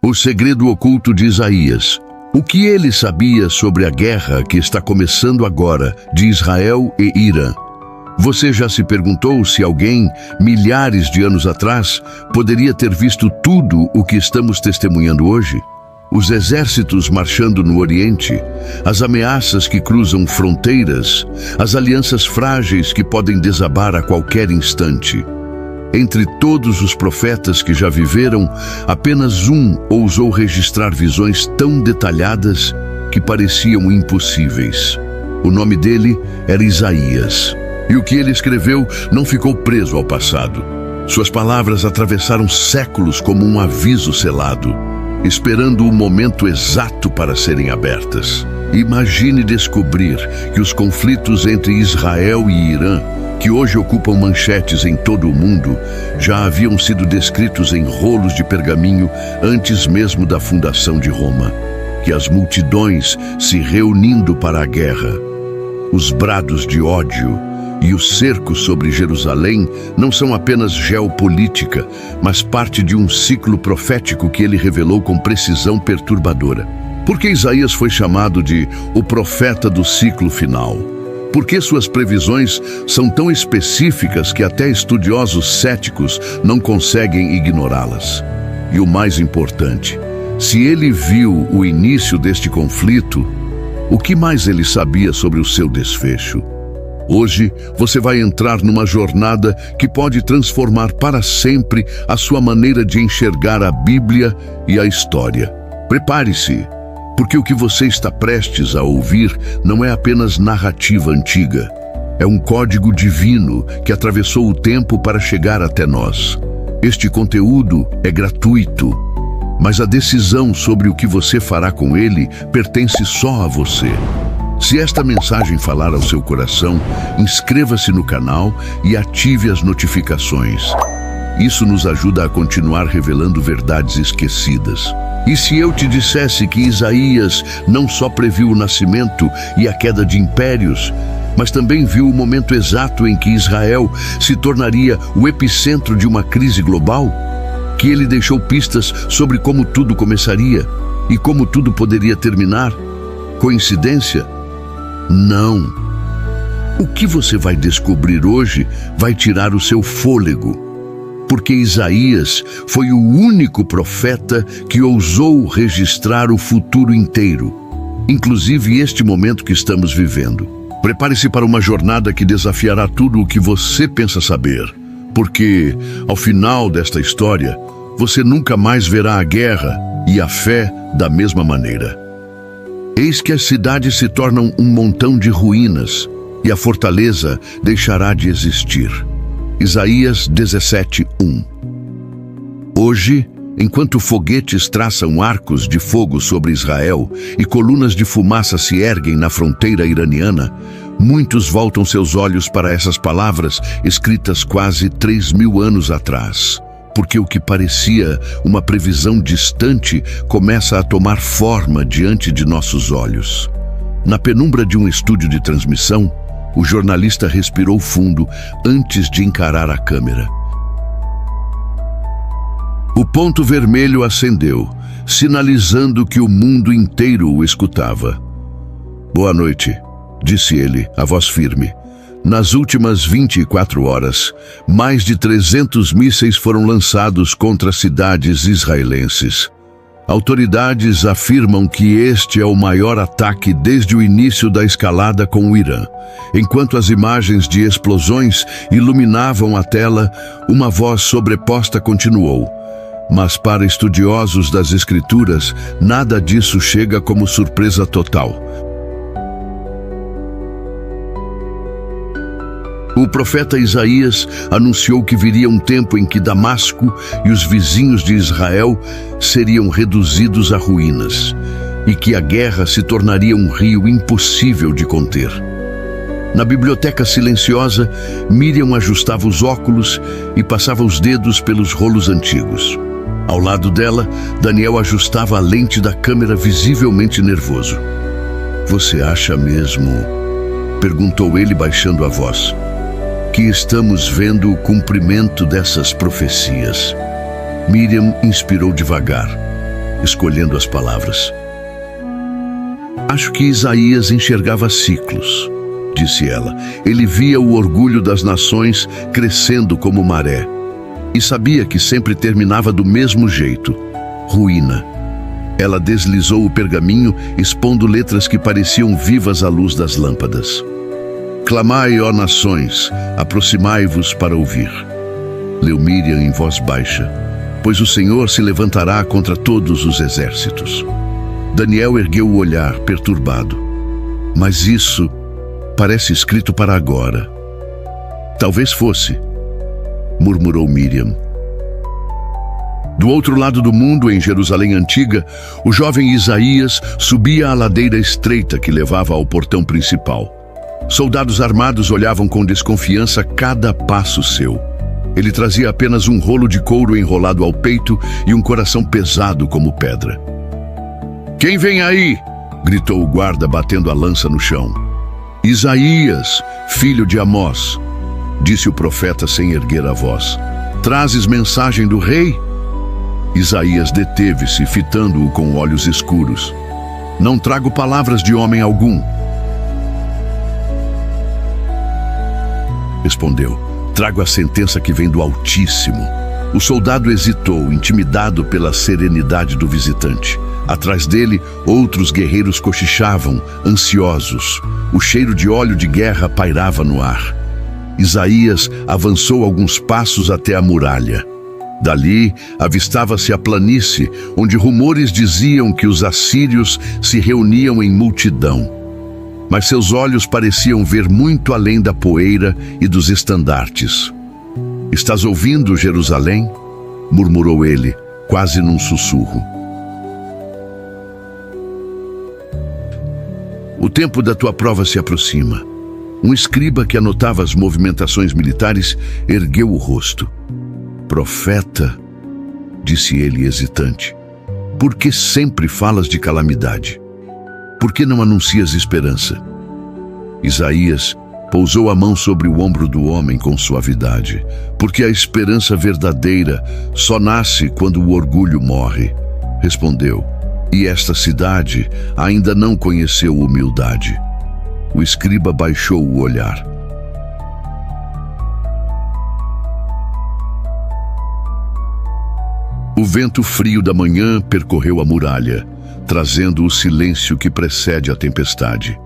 O segredo oculto de Isaías. O que ele sabia sobre a guerra que está começando agora de Israel e Irã? Você já se perguntou se alguém, milhares de anos atrás, poderia ter visto tudo o que estamos testemunhando hoje? Os exércitos marchando no Oriente, as ameaças que cruzam fronteiras, as alianças frágeis que podem desabar a qualquer instante. Entre todos os profetas que já viveram, apenas um ousou registrar visões tão detalhadas que pareciam impossíveis. O nome dele era Isaías. E o que ele escreveu não ficou preso ao passado. Suas palavras atravessaram séculos como um aviso selado, esperando o momento exato para serem abertas. Imagine descobrir que os conflitos entre Israel e Irã, que hoje ocupam manchetes em todo o mundo, já haviam sido descritos em rolos de pergaminho antes mesmo da fundação de Roma. Que as multidões se reunindo para a guerra, os brados de ódio e o cerco sobre Jerusalém não são apenas geopolítica, mas parte de um ciclo profético que ele revelou com precisão perturbadora. Por que Isaías foi chamado de o profeta do ciclo final? Por que suas previsões são tão específicas que até estudiosos céticos não conseguem ignorá-las? E o mais importante, se ele viu o início deste conflito, o que mais ele sabia sobre o seu desfecho? Hoje, você vai entrar numa jornada que pode transformar para sempre a sua maneira de enxergar a Bíblia e a história. Prepare-se, porque o que você está prestes a ouvir não é apenas narrativa antiga. É um código divino que atravessou o tempo para chegar até nós. Este conteúdo é gratuito, mas a decisão sobre o que você fará com ele pertence só a você. Se esta mensagem falar ao seu coração, inscreva-se no canal e ative as notificações. Isso nos ajuda a continuar revelando verdades esquecidas. E se eu te dissesse que Isaías não só previu o nascimento e a queda de impérios, mas também viu o momento exato em que Israel se tornaria o epicentro de uma crise global? Que ele deixou pistas sobre como tudo começaria e como tudo poderia terminar? Coincidência? Não. O que você vai descobrir hoje vai tirar o seu fôlego, porque Isaías foi o único profeta que ousou registrar o futuro inteiro, inclusive este momento que estamos vivendo. Prepare-se para uma jornada que desafiará tudo o que você pensa saber, porque, ao final desta história, você nunca mais verá a guerra e a fé da mesma maneira. Eis que as cidades se tornam um montão de ruínas e a fortaleza deixará de existir. Isaías 17:1. Hoje, enquanto foguetes traçam arcos de fogo sobre Israel e colunas de fumaça se erguem na fronteira iraniana, muitos voltam seus olhos para essas palavras escritas quase 3.000 anos atrás. Porque o que parecia uma previsão distante começa a tomar forma diante de nossos olhos. Na penumbra de um estúdio de transmissão, o jornalista respirou fundo antes de encarar a câmera. O ponto vermelho acendeu, sinalizando que o mundo inteiro o escutava. "Boa noite", disse ele, a voz firme. Nas últimas 24 horas, mais de 300 mísseis foram lançados contra cidades israelenses. Autoridades afirmam que este é o maior ataque desde o início da escalada com o Irã. Enquanto as imagens de explosões iluminavam a tela, uma voz sobreposta continuou. Mas para estudiosos das Escrituras, nada disso chega como surpresa total. O profeta Isaías anunciou que viria um tempo em que Damasco e os vizinhos de Israel seriam reduzidos a ruínas, e que a guerra se tornaria um rio impossível de conter. Na biblioteca silenciosa, Miriam ajustava os óculos e passava os dedos pelos rolos antigos. Ao lado dela, Daniel ajustava a lente da câmera, visivelmente nervoso. "Você acha mesmo?", perguntou ele baixando a voz, "que estamos vendo o cumprimento dessas profecias?" Miriam inspirou devagar. escolhendo as palavras. Acho que Isaías enxergava ciclos, disse ela. Ele via o orgulho das nações crescendo como maré. E sabia que sempre terminava do mesmo jeito: ruína. Ela deslizou o pergaminho, expondo letras que pareciam vivas à luz das lâmpadas. Clamai, ó nações, aproximai-vos para ouvir. Leu Miriam em voz baixa. Pois o Senhor se levantará contra todos os exércitos. Daniel ergueu o olhar, perturbado. Mas isso parece escrito para agora. Talvez fosse, murmurou Miriam. Do outro lado do mundo, em Jerusalém antiga, o jovem Isaías subia a ladeira estreita que levava ao portão principal. Soldados armados olhavam com desconfiança cada passo seu. Ele trazia apenas um rolo de couro enrolado ao peito e um coração pesado como pedra. "Quem vem aí?" gritou o guarda, batendo a lança no chão. "Isaías, filho de Amós", disse o profeta sem erguer a voz. "Trazes mensagem do rei?" Isaías deteve-se, fitando-o com olhos escuros. "Não trago palavras de homem algum", respondeu. "Trago a sentença que vem do Altíssimo." O soldado hesitou, intimidado pela serenidade do visitante. Atrás dele, outros guerreiros cochichavam, ansiosos. O cheiro de óleo de guerra pairava no ar. Isaías avançou alguns passos até a muralha. Dali, avistava-se a planície, onde rumores diziam que os assírios se reuniam em multidão. Mas seus olhos pareciam ver muito além da poeira e dos estandartes. "Estás ouvindo, Jerusalém?" murmurou ele, quase num sussurro. "O tempo da tua prova se aproxima." Um escriba que anotava as movimentações militares ergueu o rosto. "Profeta", disse ele hesitante, "por que sempre falas de calamidade? Por que não anuncias esperança?" Isaías pousou a mão sobre o ombro do homem com suavidade. "Porque a esperança verdadeira só nasce quando o orgulho morre", respondeu. "E esta cidade ainda não conheceu humildade." O escriba baixou o olhar. O vento frio da manhã percorreu a muralha, trazendo o silêncio que precede a tempestade.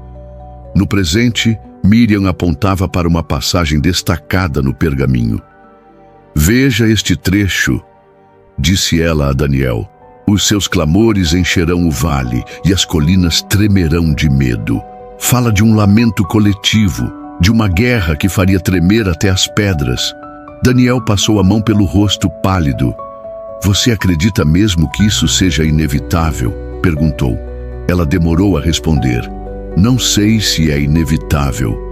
No presente, Miriam apontava para uma passagem destacada no pergaminho. "Veja este trecho", disse ela a Daniel. "Os seus clamores encherão o vale e as colinas tremerão de medo." Fala de um lamento coletivo, de uma guerra que faria tremer até as pedras. Daniel passou a mão pelo rosto pálido. "Você acredita mesmo que isso seja inevitável?" perguntou. Ela demorou a responder. "Não sei se é inevitável",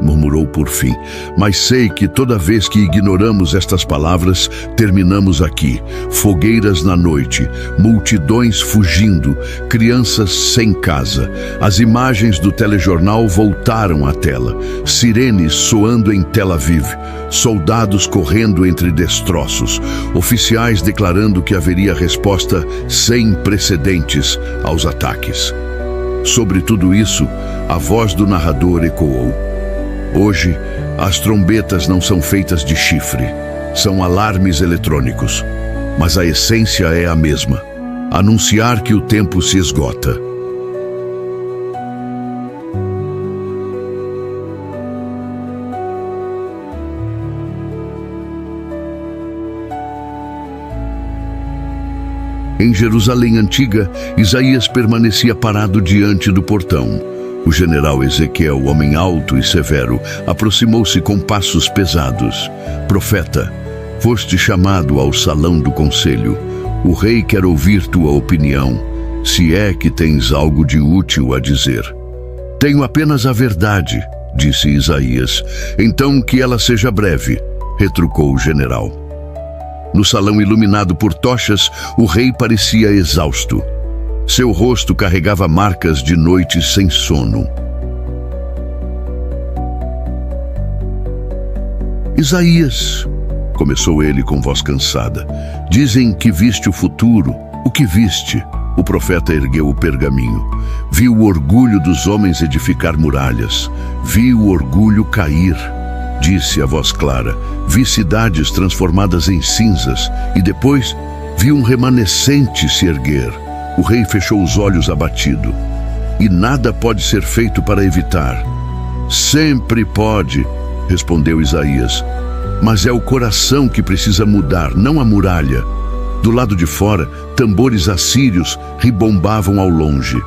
murmurou por fim, "mas sei que toda vez que ignoramos estas palavras, terminamos aqui. Fogueiras na noite, multidões fugindo, crianças sem casa. As imagens do telejornal voltaram à tela. Sirenes soando em Tel Aviv, soldados correndo entre destroços, oficiais declarando que haveria resposta sem precedentes aos ataques." Sobre tudo isso, a voz do narrador ecoou. "Hoje, as trombetas não são feitas de chifre, são alarmes eletrônicos. Mas a essência é a mesma: anunciar que o tempo se esgota." Em Jerusalém antiga, Isaías permanecia parado diante do portão. O general Ezequiel, homem alto e severo, aproximou-se com passos pesados. "Profeta, foste chamado ao salão do conselho. O rei quer ouvir tua opinião, se é que tens algo de útil a dizer." "Tenho apenas a verdade", disse Isaías. "Então que ela seja breve", retrucou o general. No salão iluminado por tochas, o rei parecia exausto. Seu rosto carregava marcas de noites sem sono. "Isaías", começou ele com voz cansada. Dizem que viste o futuro. O que viste? O profeta ergueu o pergaminho. Vi o orgulho dos homens edificar muralhas. Vi o orgulho cair. Disse a voz clara. Vi cidades transformadas em cinzas. E depois vi um remanescente se erguer. O rei fechou os olhos abatido. E nada pode ser feito para evitar. Sempre pode, respondeu Isaías. Mas é o coração que precisa mudar, não a muralha. Do lado de fora, tambores assírios ribombavam ao longe.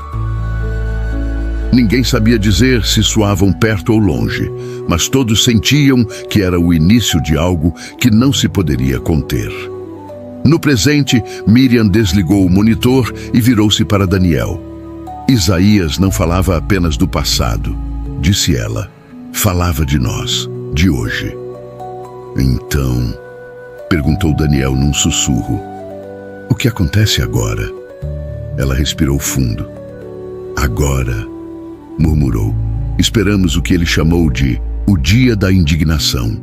Ninguém sabia dizer se soavam perto ou longe, mas todos sentiam que era o início de algo que não se poderia conter. No presente, Miriam desligou o monitor e virou-se para Daniel. Isaías não falava apenas do passado, disse ela. Falava de nós, de hoje. Então, perguntou Daniel num sussurro, o que acontece agora? Ela respirou fundo. Agora, murmurou, esperamos o que ele chamou de o dia da indignação.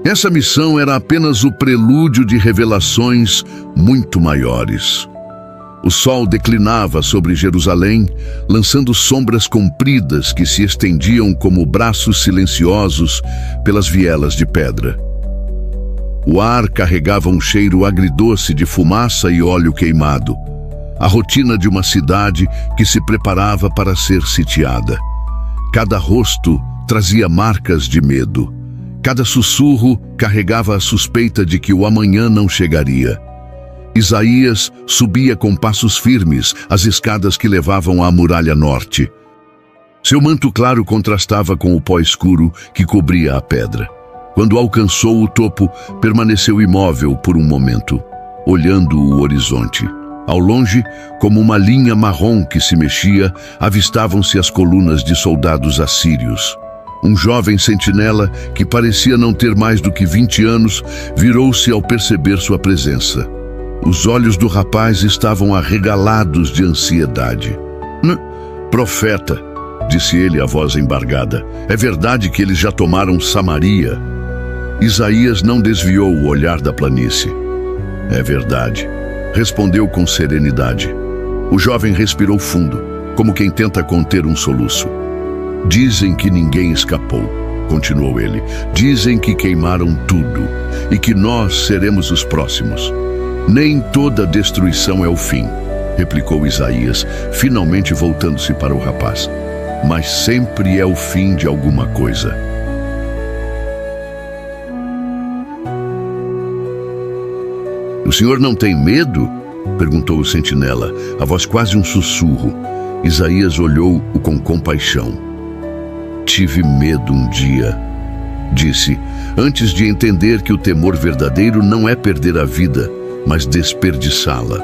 Essa missão era apenas o prelúdio de revelações muito maiores. O sol declinava sobre Jerusalém, lançando sombras compridas que se estendiam como braços silenciosos pelas vielas de pedra. O ar carregava um cheiro agridoce de fumaça e óleo queimado, a rotina de uma cidade que se preparava para ser sitiada. Cada rosto trazia marcas de medo. Cada sussurro carregava a suspeita de que o amanhã não chegaria. Isaías subia com passos firmes as escadas que levavam à muralha norte. Seu manto claro contrastava com o pó escuro que cobria a pedra. Quando alcançou o topo, permaneceu imóvel por um momento, olhando o horizonte. Ao longe, como uma linha marrom que se mexia, avistavam-se as colunas de soldados assírios. Um jovem sentinela, que parecia não ter mais do que 20 anos, virou-se ao perceber sua presença. Os olhos do rapaz estavam arregalados de ansiedade. Profeta, disse ele a voz embargada, é verdade que eles já tomaram Samaria? Isaías não desviou o olhar da planície. É verdade, respondeu com serenidade. O jovem respirou fundo, como quem tenta conter um soluço. Dizem que ninguém escapou, continuou ele. Dizem que queimaram tudo e que nós seremos os próximos. Nem toda destruição é o fim, replicou Isaías, finalmente voltando-se para o rapaz. Mas sempre é o fim de alguma coisa. O senhor não tem medo? Perguntou o sentinela, a voz quase um sussurro. Isaías olhou-o com compaixão. Tive medo um dia, disse, antes de entender que o temor verdadeiro não é perder a vida, mas desperdiçá-la.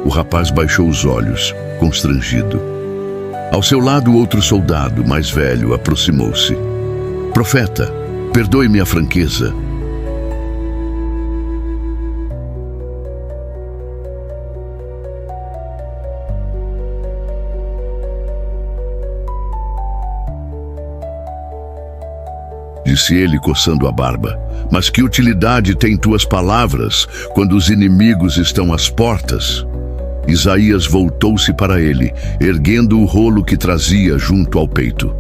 O rapaz baixou os olhos, constrangido. Ao seu lado, outro soldado, mais velho, aproximou-se. Profeta, perdoe-me a franqueza. Disse ele, coçando a barba. Mas que utilidade têm tuas palavras quando os inimigos estão às portas? Isaías voltou-se para ele, erguendo o rolo que trazia junto ao peito.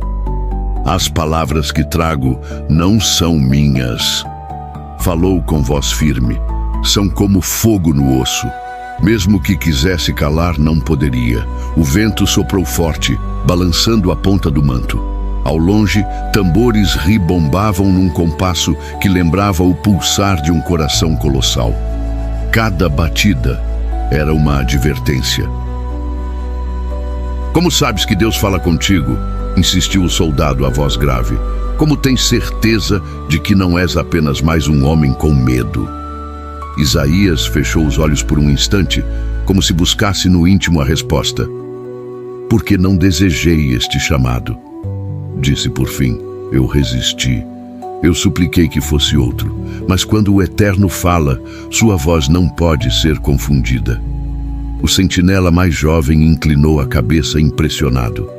As palavras que trago não são minhas. Falou com voz firme. São como fogo no osso. Mesmo que quisesse calar, não poderia. O vento soprou forte, balançando a ponta do manto. Ao longe, tambores ribombavam num compasso que lembrava o pulsar de um coração colossal. Cada batida era uma advertência. Como sabes que Deus fala contigo? Insistiu o soldado, a voz grave. Como tens certeza de que não és apenas mais um homem com medo? Isaías fechou os olhos por um instante, como se buscasse no íntimo a resposta. Porque não desejei este chamado. Disse por fim, eu resisti. Eu supliquei que fosse outro, mas quando o Eterno fala, sua voz não pode ser confundida. O sentinela mais jovem inclinou a cabeça impressionado.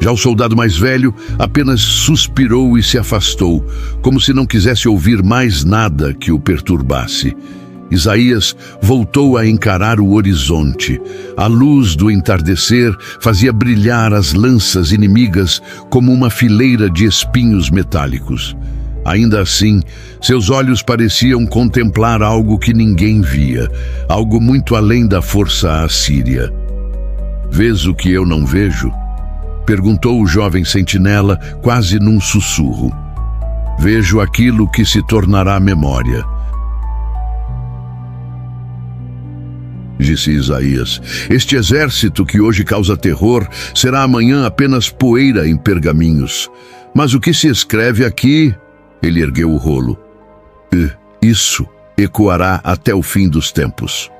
Já o soldado mais velho apenas suspirou e se afastou, como se não quisesse ouvir mais nada que o perturbasse. Isaías voltou a encarar o horizonte. A luz do entardecer fazia brilhar as lanças inimigas como uma fileira de espinhos metálicos. Ainda assim, seus olhos pareciam contemplar algo que ninguém via, algo muito além da força assíria. "Vês o que eu não vejo?" perguntou o jovem sentinela, quase num sussurro. "Vejo aquilo que se tornará memória", disse Isaías. "Este exército que hoje causa terror será amanhã apenas poeira em pergaminhos. Mas o que se escreve aqui?" Ele ergueu o rolo. "Isso ecoará até o fim dos tempos."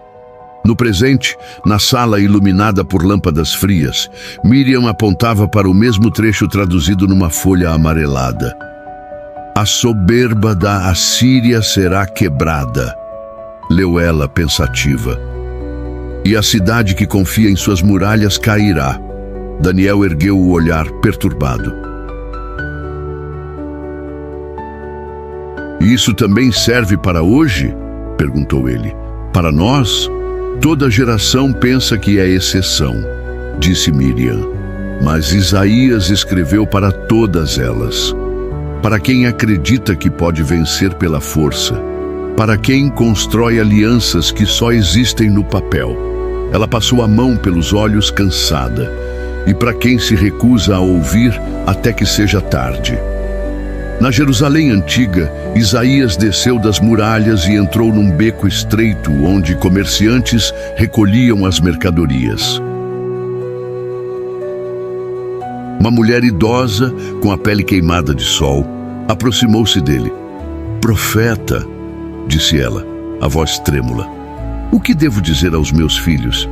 No presente, na sala iluminada por lâmpadas frias, Miriam apontava para o mesmo trecho traduzido numa folha amarelada. "A soberba da Assíria será quebrada", leu ela pensativa. "E a cidade que confia em suas muralhas cairá." Daniel ergueu o olhar perturbado. "E isso também serve para hoje?" perguntou ele. "Para nós? Toda geração pensa que é exceção", disse Miriam. Mas Isaías escreveu para todas elas. Para quem acredita que pode vencer pela força. Para quem constrói alianças que só existem no papel. Ela passou a mão pelos olhos cansada. E para quem se recusa a ouvir até que seja tarde. Na Jerusalém antiga, Isaías desceu das muralhas e entrou num beco estreito onde comerciantes recolhiam as mercadorias. Uma mulher idosa, com a pele queimada de sol, aproximou-se dele. "Profeta", disse ela, a voz trêmula, "o que devo dizer aos meus filhos?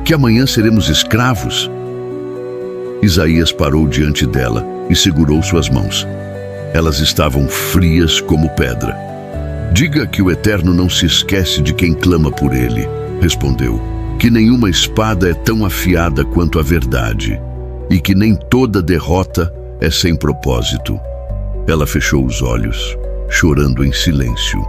Que amanhã seremos escravos?" Isaías parou diante dela e segurou suas mãos. Elas estavam frias como pedra. "Diga que o Eterno não se esquece de quem clama por ele", respondeu. "Que nenhuma espada é tão afiada quanto a verdade, e que nem toda derrota é sem propósito." Ela fechou os olhos, chorando em silêncio.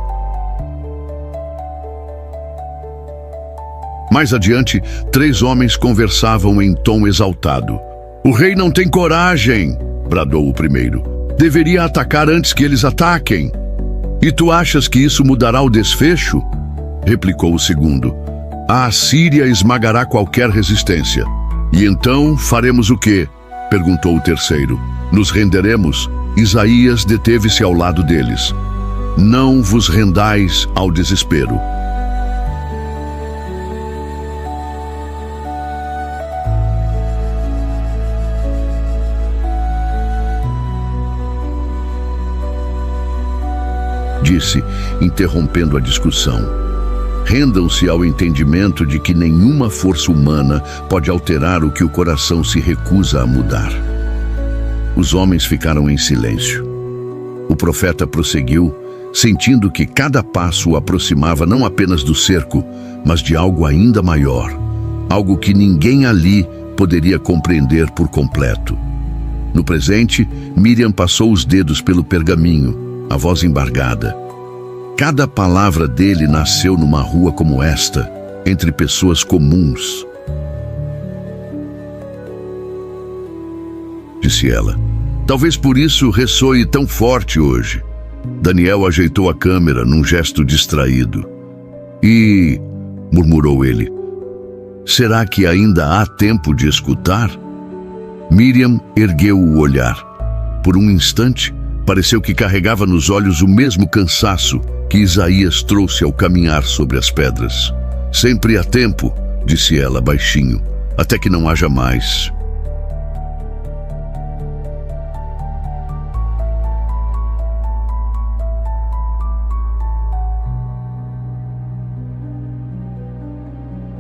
Mais adiante, 3 homens conversavam em tom exaltado. "O rei não tem coragem", bradou o primeiro. "Deveria atacar antes que eles ataquem." "E tu achas que isso mudará o desfecho?" replicou o segundo. "A Assíria esmagará qualquer resistência." "E então faremos o quê?" perguntou o terceiro. "Nos renderemos?" Isaías deteve-se ao lado deles. "Não vos rendais ao desespero." Disse, interrompendo a discussão. "Rendam-se ao entendimento de que nenhuma força humana pode alterar o que o coração se recusa a mudar." Os homens ficaram em silêncio. O profeta prosseguiu, sentindo que cada passo o aproximava não apenas do cerco, mas de algo ainda maior, algo que ninguém ali poderia compreender por completo. No presente, Miriam passou os dedos pelo pergaminho, a voz embargada. Cada palavra dele nasceu numa rua como esta, entre pessoas comuns. Disse ela. "Talvez por isso ressoe tão forte hoje." Daniel ajeitou a câmera num gesto distraído. "E", murmurou ele, "será que ainda há tempo de escutar?" Miriam ergueu o olhar. Por um instante, pareceu que carregava nos olhos o mesmo cansaço que Isaías trouxe ao caminhar sobre as pedras. "Sempre há tempo", disse ela baixinho, "até que não haja mais."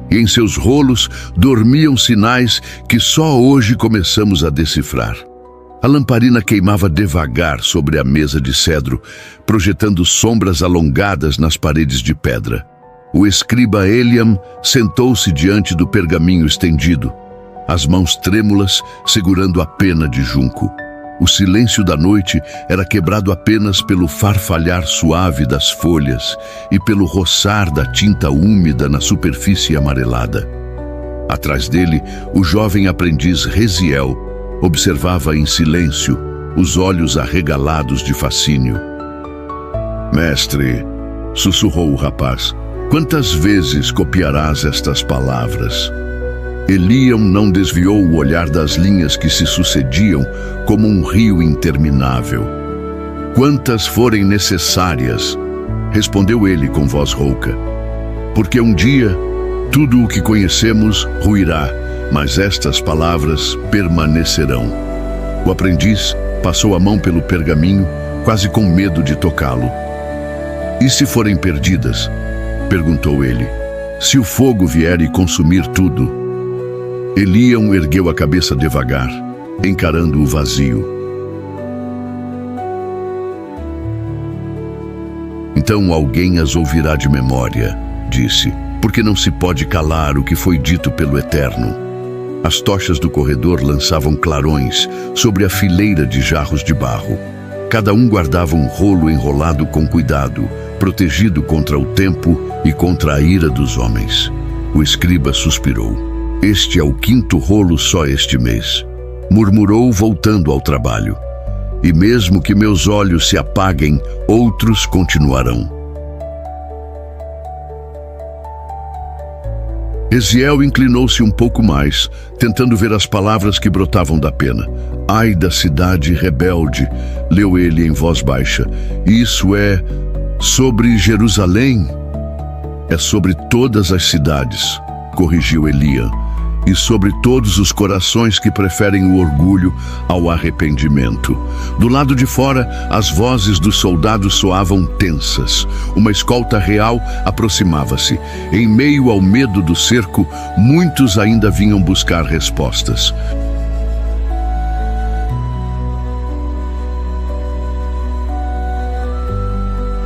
E em seus rolos dormiam sinais que só hoje começamos a decifrar. A lamparina queimava devagar sobre a mesa de cedro, projetando sombras alongadas nas paredes de pedra. O escriba Eliam sentou-se diante do pergaminho estendido. as mãos trêmulas segurando a pena de junco. O silêncio da noite era quebrado apenas pelo farfalhar suave das folhas e pelo roçar da tinta úmida na superfície amarelada. Atrás dele, o jovem aprendiz Reziel observava em silêncio, os olhos arregalados de fascínio. "Mestre", sussurrou o rapaz, "quantas vezes copiarás estas palavras?" Eliam não desviou o olhar das linhas que se sucediam como um rio interminável. "Quantas forem necessárias", respondeu ele com voz rouca. "Porque um dia tudo o que conhecemos ruirá, mas estas palavras permanecerão." O aprendiz passou a mão pelo pergaminho, quase com medo de tocá-lo. "E se forem perdidas?", perguntou ele. "Se o fogo vier e consumir tudo?" Eliam ergueu a cabeça devagar, encarando o vazio. "Então alguém as ouvirá de memória", disse, "porque não se pode calar o que foi dito pelo Eterno." As tochas do corredor lançavam clarões sobre a fileira de jarros de barro. Cada um guardava um rolo enrolado com cuidado, protegido contra o tempo e contra a ira dos homens. O escriba suspirou. "Este é o 5º rolo só este mês", murmurou voltando ao trabalho. "E mesmo que meus olhos se apaguem, outros continuarão." Reziel inclinou-se um pouco mais, tentando ver as palavras que brotavam da pena. "Ai da cidade rebelde", leu ele em voz baixa. "Isso é sobre Jerusalém?" "É sobre todas as cidades", corrigiu Eliam, "e sobre todos os corações que preferem o orgulho ao arrependimento." Do lado de fora, as vozes dos soldados soavam tensas. Uma escolta real aproximava-se. Em meio ao medo do cerco, muitos ainda vinham buscar respostas.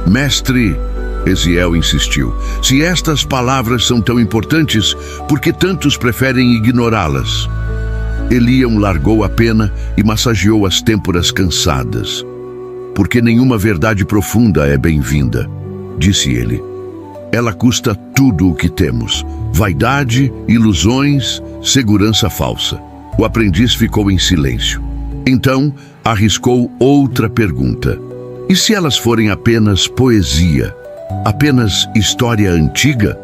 "Mestre", Reziel insistiu, "se estas palavras são tão importantes, por que tantos preferem ignorá-las?" Eliam largou a pena e massageou as têmporas cansadas. "Porque nenhuma verdade profunda é bem-vinda", disse ele. "Ela custa tudo o que temos: vaidade, ilusões, segurança falsa." O aprendiz ficou em silêncio. Então, arriscou outra pergunta. "E se elas forem apenas poesia? Apenas história antiga?"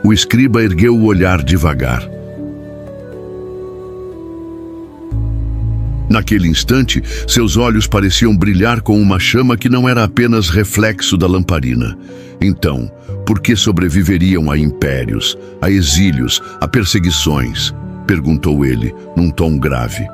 O escriba ergueu o olhar devagar. Naquele instante, seus olhos pareciam brilhar com uma chama que não era apenas reflexo da lamparina. "Então, por que sobreviveriam a impérios, a exílios, a perseguições?", perguntou ele, num tom grave.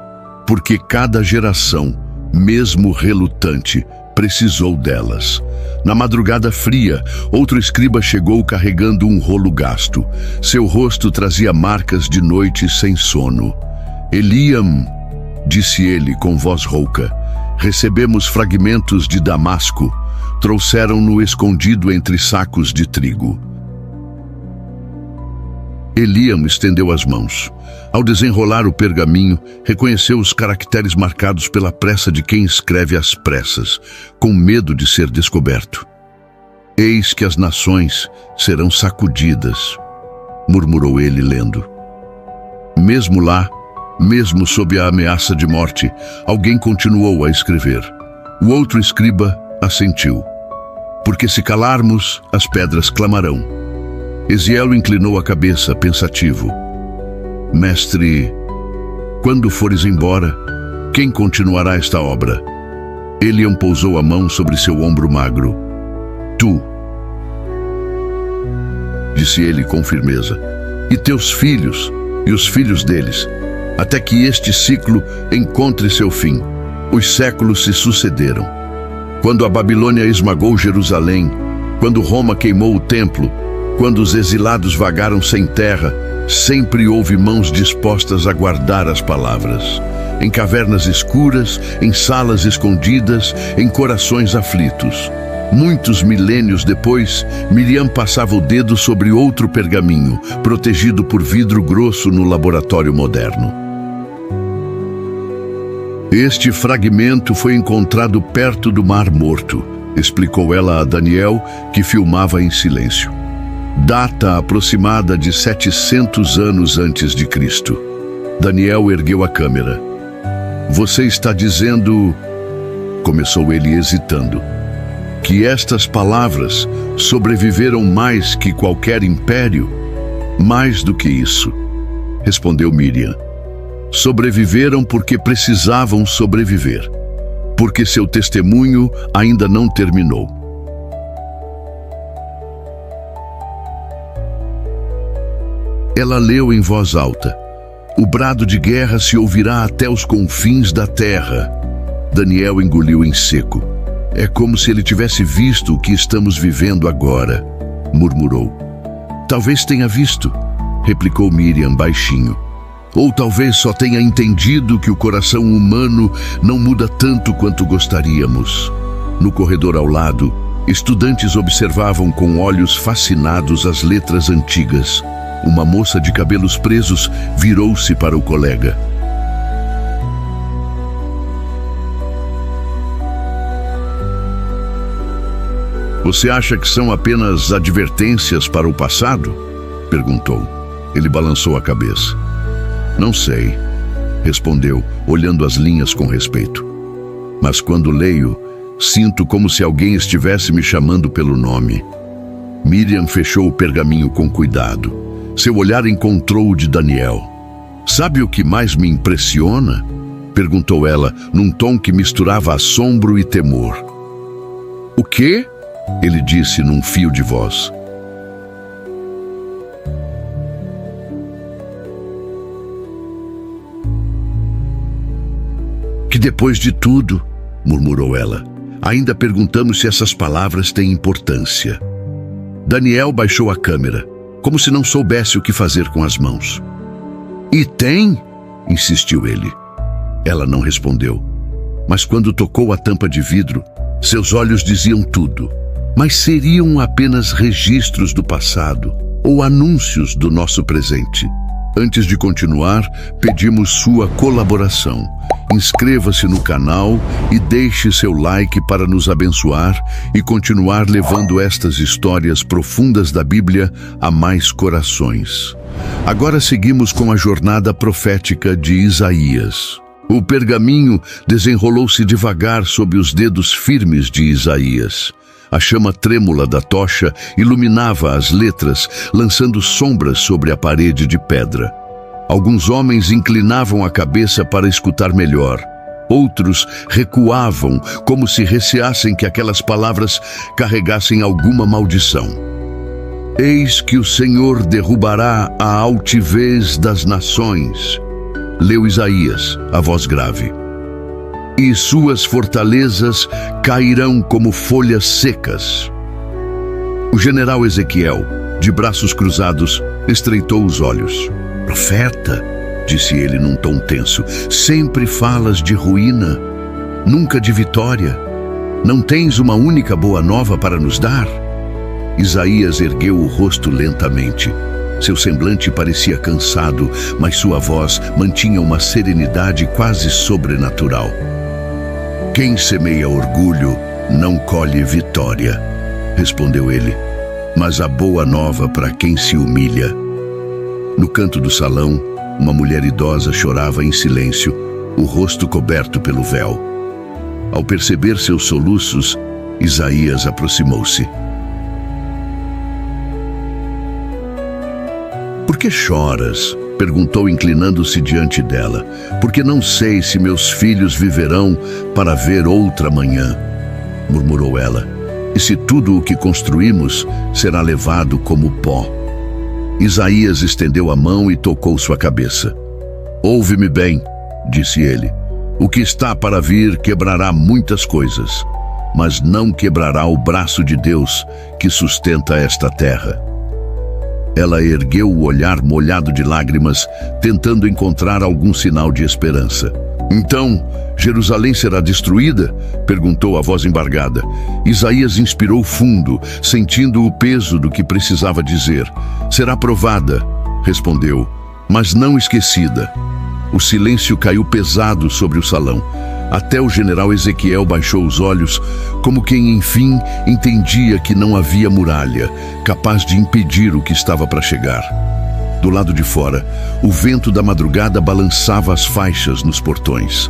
"Porque cada geração, mesmo relutante, precisou delas." Na madrugada fria, outro escriba chegou carregando um rolo gasto. Seu rosto trazia marcas de noites sem sono. "Eliam", disse ele com voz rouca, "recebemos fragmentos de Damasco. Trouxeram-no escondido entre sacos de trigo." Eliam estendeu as mãos. Ao desenrolar o pergaminho, reconheceu os caracteres marcados pela pressa de quem escreve às pressas, com medo de ser descoberto. "Eis que as nações serão sacudidas", murmurou ele lendo. Mesmo lá, mesmo sob a ameaça de morte, alguém continuou a escrever. O outro escriba assentiu. "Porque se calarmos, as pedras clamarão." Reziel inclinou a cabeça, pensativo. "Mestre, quando fores embora, quem continuará esta obra?" Eliam pousou a mão sobre seu ombro magro. "Tu", disse ele com firmeza, "e teus filhos, e os filhos deles, até que este ciclo encontre seu fim." Os séculos se sucederam. Quando a Babilônia esmagou Jerusalém, quando Roma queimou o templo, quando os exilados vagaram sem terra, sempre houve mãos dispostas a guardar as palavras. Em cavernas escuras, em salas escondidas, em corações aflitos. Muitos milênios depois, Miriam passava o dedo sobre outro pergaminho, protegido por vidro grosso no laboratório moderno. Este fragmento foi encontrado perto do Mar Morto, explicou ela a Daniel, que filmava em silêncio. Data aproximada de 700 anos antes de Cristo. Daniel ergueu a câmera. Você está dizendo... Começou ele hesitando. Que estas palavras sobreviveram mais que qualquer império? Mais do que isso, respondeu Miriam. Sobreviveram porque precisavam sobreviver, porque seu testemunho ainda não terminou. Ela leu em voz alta. O brado de guerra se ouvirá até os confins da terra. Daniel engoliu em seco. É como se ele tivesse visto o que estamos vivendo agora, murmurou. Talvez tenha visto, replicou Miriam baixinho. Ou talvez só tenha entendido que o coração humano não muda tanto quanto gostaríamos. No corredor ao lado, estudantes observavam com olhos fascinados as letras antigas. Uma moça de cabelos presos virou-se para o colega. Você acha que são apenas advertências para o passado? Perguntou. Ele balançou a cabeça. Não sei, respondeu, olhando as linhas com respeito. Mas quando leio, sinto como se alguém estivesse me chamando pelo nome. Miriam fechou o pergaminho com cuidado. Seu olhar encontrou o de Daniel. Sabe o que mais me impressiona? Perguntou ela, num tom que misturava assombro e temor. O quê? Ele disse num fio de voz. Que depois de tudo, murmurou ela, ainda perguntamos se essas palavras têm importância. Daniel baixou a câmera, como se não soubesse o que fazer com as mãos. E tem? Insistiu ele. Ela não respondeu, mas quando tocou a tampa de vidro, seus olhos diziam tudo. Mas seriam apenas registros do passado ou anúncios do nosso presente. Antes de continuar, pedimos sua colaboração. Inscreva-se no canal e deixe seu like para nos abençoar e continuar levando estas histórias profundas da Bíblia a mais corações. Agora seguimos com a jornada profética de Isaías. O pergaminho desenrolou-se devagar sob os dedos firmes de Isaías. A chama trêmula da tocha iluminava as letras, lançando sombras sobre a parede de pedra. Alguns homens inclinavam a cabeça para escutar melhor. Outros recuavam, como se receassem que aquelas palavras carregassem alguma maldição. Eis que o Senhor derrubará a altivez das nações, leu Isaías, a voz grave. E suas fortalezas cairão como folhas secas. O general Ezequiel, de braços cruzados, estreitou os olhos. Profeta, disse ele num tom tenso, sempre falas de ruína, nunca de vitória. Não tens uma única boa nova para nos dar? Isaías ergueu o rosto lentamente. Seu semblante parecia cansado, mas sua voz mantinha uma serenidade quase sobrenatural. Quem semeia orgulho não colhe vitória, respondeu ele, mas a boa nova para quem se humilha. No canto do salão, uma mulher idosa chorava em silêncio, o rosto coberto pelo véu. Ao perceber seus soluços, Isaías aproximou-se. Por que choras? Perguntou inclinando-se diante dela. Porque não sei se meus filhos viverão para ver outra manhã, murmurou ela. E se tudo o que construímos será levado como pó. Isaías estendeu a mão e tocou sua cabeça. Ouve-me bem, disse ele. O que está para vir quebrará muitas coisas, mas não quebrará o braço de Deus que sustenta esta terra. Ela ergueu o olhar molhado de lágrimas, tentando encontrar algum sinal de esperança. Então, Jerusalém será destruída? Perguntou a voz embargada. Isaías inspirou fundo, sentindo o peso do que precisava dizer. Será provada, respondeu, mas não esquecida. O silêncio caiu pesado sobre o salão. Até o general Ezequiel baixou os olhos, como quem, enfim, entendia que não havia muralha capaz de impedir o que estava para chegar. Do lado de fora, o vento da madrugada balançava as faixas nos portões.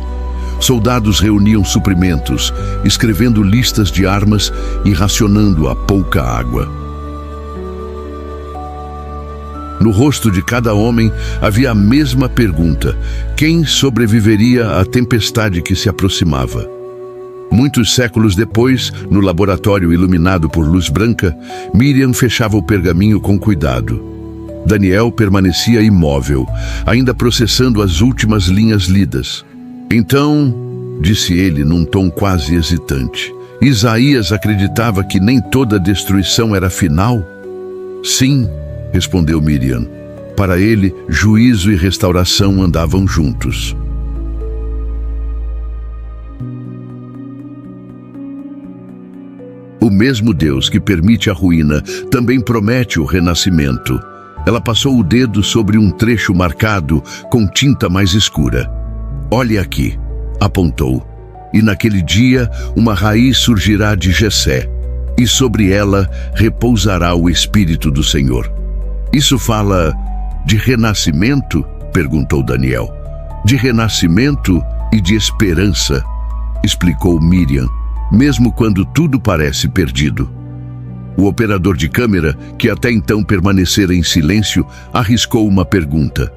Soldados reuniam suprimentos, escrevendo listas de armas e racionando a pouca água. No rosto de cada homem havia a mesma pergunta: quem sobreviveria à tempestade que se aproximava? Muitos séculos depois, no laboratório iluminado por luz branca, Miriam fechava o pergaminho com cuidado. Daniel permanecia imóvel, ainda processando as últimas linhas lidas. Então, disse ele num tom quase hesitante, Isaías acreditava que nem toda destruição era final? Sim, respondeu Miriam. Para ele, juízo e restauração andavam juntos. O mesmo Deus que permite a ruína também promete o renascimento. Ela passou o dedo sobre um trecho marcado com tinta mais escura. Olhe aqui, apontou. E naquele dia uma raiz surgirá de Jessé, e sobre ela repousará o Espírito do Senhor. Isso fala de renascimento? Perguntou Daniel. De renascimento e de esperança, explicou Miriam, mesmo quando tudo parece perdido. O operador de câmera, que até então permanecera em silêncio, arriscou uma pergunta.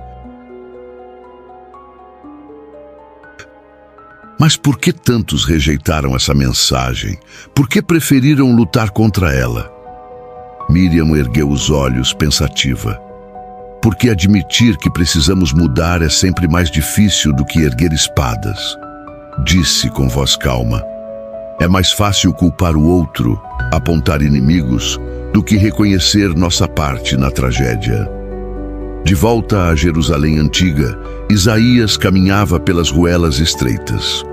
Mas por que tantos rejeitaram essa mensagem? Por que preferiram lutar contra ela? Miriam ergueu os olhos, pensativa. Porque admitir que precisamos mudar é sempre mais difícil do que erguer espadas. Disse com voz calma. É mais fácil culpar o outro, apontar inimigos, do que reconhecer nossa parte na tragédia. De volta a Jerusalém antiga, Isaías caminhava pelas ruelas estreitas.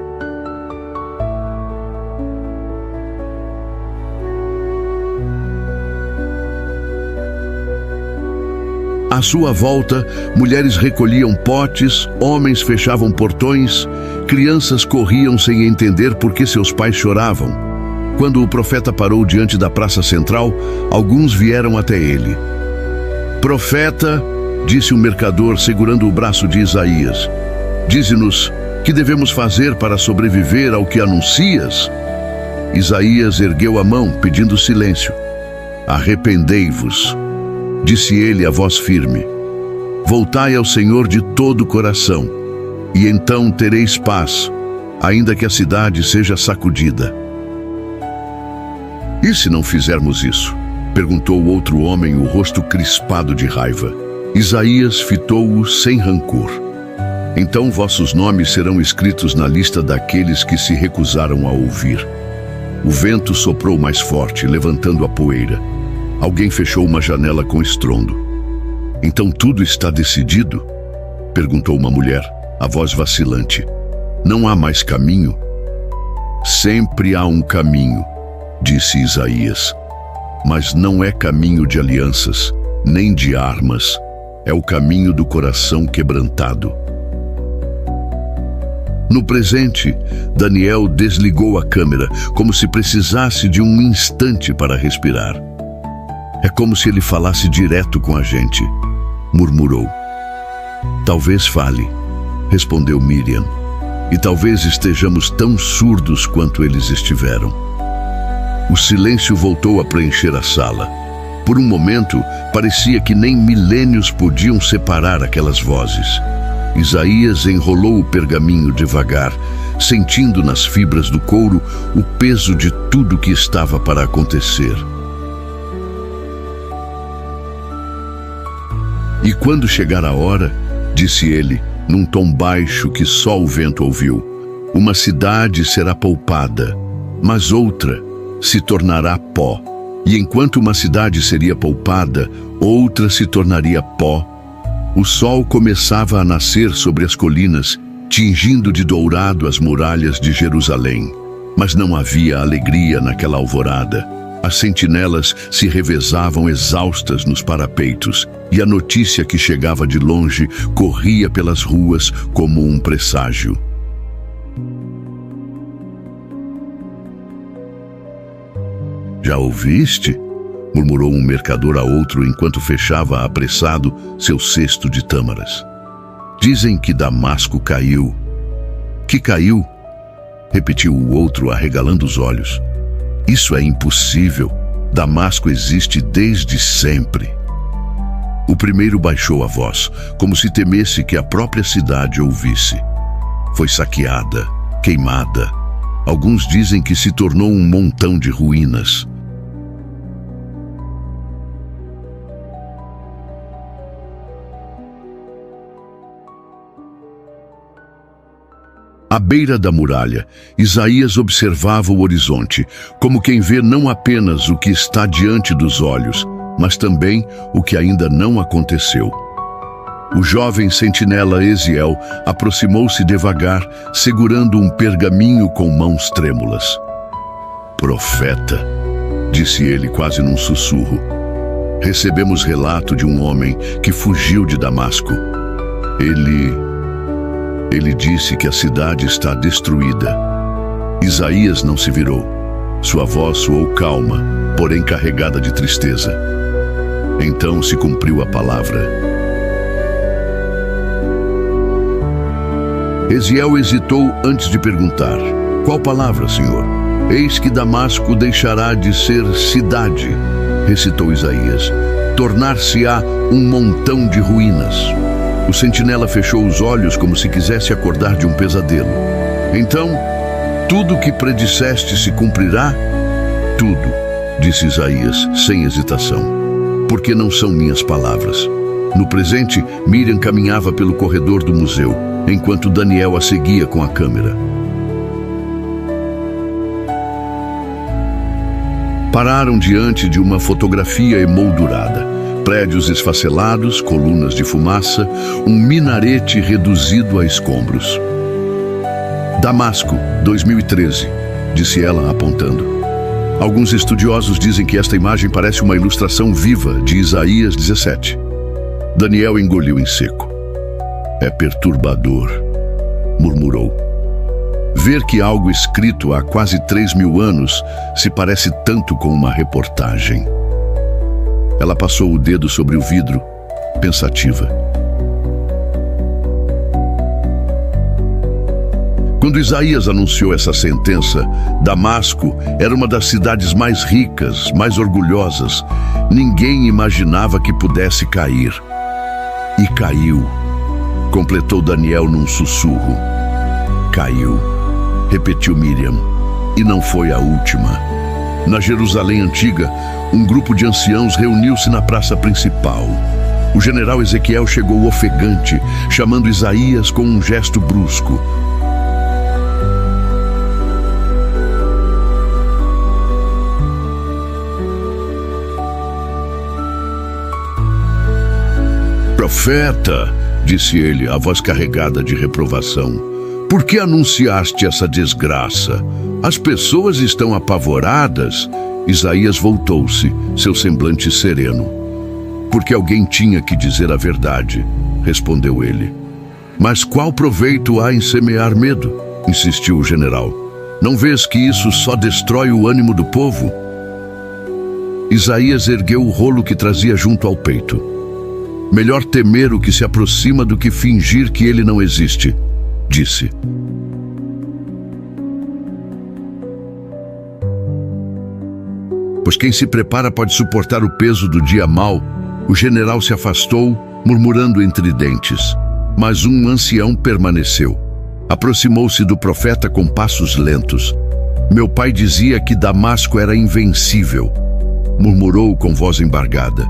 À sua volta, mulheres recolhiam potes, homens fechavam portões, crianças corriam sem entender por que seus pais choravam. Quando o profeta parou diante da praça central, alguns vieram até ele. Profeta, disse o mercador segurando o braço de Isaías, dize-nos que devemos fazer para sobreviver ao que anuncias? Isaías ergueu a mão, pedindo silêncio. Arrependei-vos, disse ele a voz firme. Voltai ao Senhor de todo o coração, e então tereis paz, ainda que a cidade seja sacudida. E se não fizermos isso? Perguntou o outro homem, o rosto crispado de raiva. Isaías fitou-o sem rancor. Então vossos nomes serão escritos na lista daqueles que se recusaram a ouvir. O vento soprou mais forte, levantando a poeira. Alguém fechou uma janela com estrondo. Então tudo está decidido? Perguntou uma mulher, a voz vacilante. Não há mais caminho? Sempre há um caminho, disse Isaías. Mas não é caminho de alianças, nem de armas. É o caminho do coração quebrantado. No presente, Daniel desligou a câmera, como se precisasse de um instante para respirar. É como se ele falasse direto com a gente, murmurou. Talvez fale, respondeu Miriam, e talvez estejamos tão surdos quanto eles estiveram. O silêncio voltou a preencher a sala. Por um momento, parecia que nem milênios podiam separar aquelas vozes. Isaías enrolou o pergaminho devagar, sentindo nas fibras do couro o peso de tudo que estava para acontecer. E quando chegar a hora, disse ele, num tom baixo que só o vento ouviu, uma cidade será poupada, mas outra se tornará pó. E enquanto uma cidade seria poupada, outra se tornaria pó. O sol começava a nascer sobre as colinas, tingindo de dourado as muralhas de Jerusalém. Mas não havia alegria naquela alvorada. As sentinelas se revezavam exaustas nos parapeitos, e a notícia que chegava de longe corria pelas ruas como um presságio. Já ouviste? Murmurou um mercador a outro enquanto fechava apressado seu cesto de tâmaras. Dizem que Damasco caiu. Que caiu? Repetiu o outro, arregalando os olhos. Isso é impossível. Damasco existe desde sempre. O primeiro baixou a voz, como se temesse que a própria cidade ouvisse. Foi saqueada, queimada. Alguns dizem que se tornou um montão de ruínas. À beira da muralha, Isaías observava o horizonte, como quem vê não apenas o que está diante dos olhos, mas também o que ainda não aconteceu. O jovem sentinela Eziel aproximou-se devagar, segurando um pergaminho com mãos trêmulas. Profeta, disse ele quase num sussurro. Recebemos relato de um homem que fugiu de Damasco. Ele disse que a cidade está destruída. Isaías não se virou. Sua voz soou calma, porém carregada de tristeza. Então se cumpriu a palavra. Eziel hesitou antes de perguntar. Qual palavra, Senhor? Eis que Damasco deixará de ser cidade, recitou Isaías. Tornar-se-á um montão de ruínas. O sentinela fechou os olhos como se quisesse acordar de um pesadelo. Então, tudo o que predisseste se cumprirá? Tudo, disse Isaías, sem hesitação. Porque não são minhas palavras. No presente, Miriam caminhava pelo corredor do museu, enquanto Daniel a seguia com a câmera. Pararam diante de uma fotografia emoldurada. Prédios esfacelados, colunas de fumaça, um minarete reduzido a escombros. Damasco, 2013, disse ela apontando. Alguns estudiosos dizem que esta imagem parece uma ilustração viva de Isaías 17. Daniel engoliu em seco. É perturbador, murmurou. Ver que algo escrito há quase 3.000 anos se parece tanto com uma reportagem. Ela passou o dedo sobre o vidro, pensativa. Quando Isaías anunciou essa sentença, Damasco era uma das cidades mais ricas, mais orgulhosas. Ninguém imaginava que pudesse cair. E caiu, completou Daniel num sussurro. Caiu, repetiu Miriam, e não foi a última. Na Jerusalém antiga, um grupo de anciãos reuniu-se na praça principal. O general Ezequiel chegou ofegante, chamando Isaías com um gesto brusco. Profeta, disse ele, a voz carregada de reprovação, por que anunciaste essa desgraça? As pessoas estão apavoradas. Isaías voltou-se, seu semblante sereno. Porque alguém tinha que dizer a verdade, respondeu ele. Mas qual proveito há em semear medo? Insistiu o general. Não vês que isso só destrói o ânimo do povo? Isaías ergueu o rolo que trazia junto ao peito. Melhor temer o que se aproxima do que fingir que ele não existe, disse. Pois quem se prepara pode suportar o peso do dia mau. O general se afastou, murmurando entre dentes. Mas um ancião permaneceu. Aproximou-se do profeta com passos lentos. Meu pai dizia que Damasco era invencível. Murmurou com voz embargada,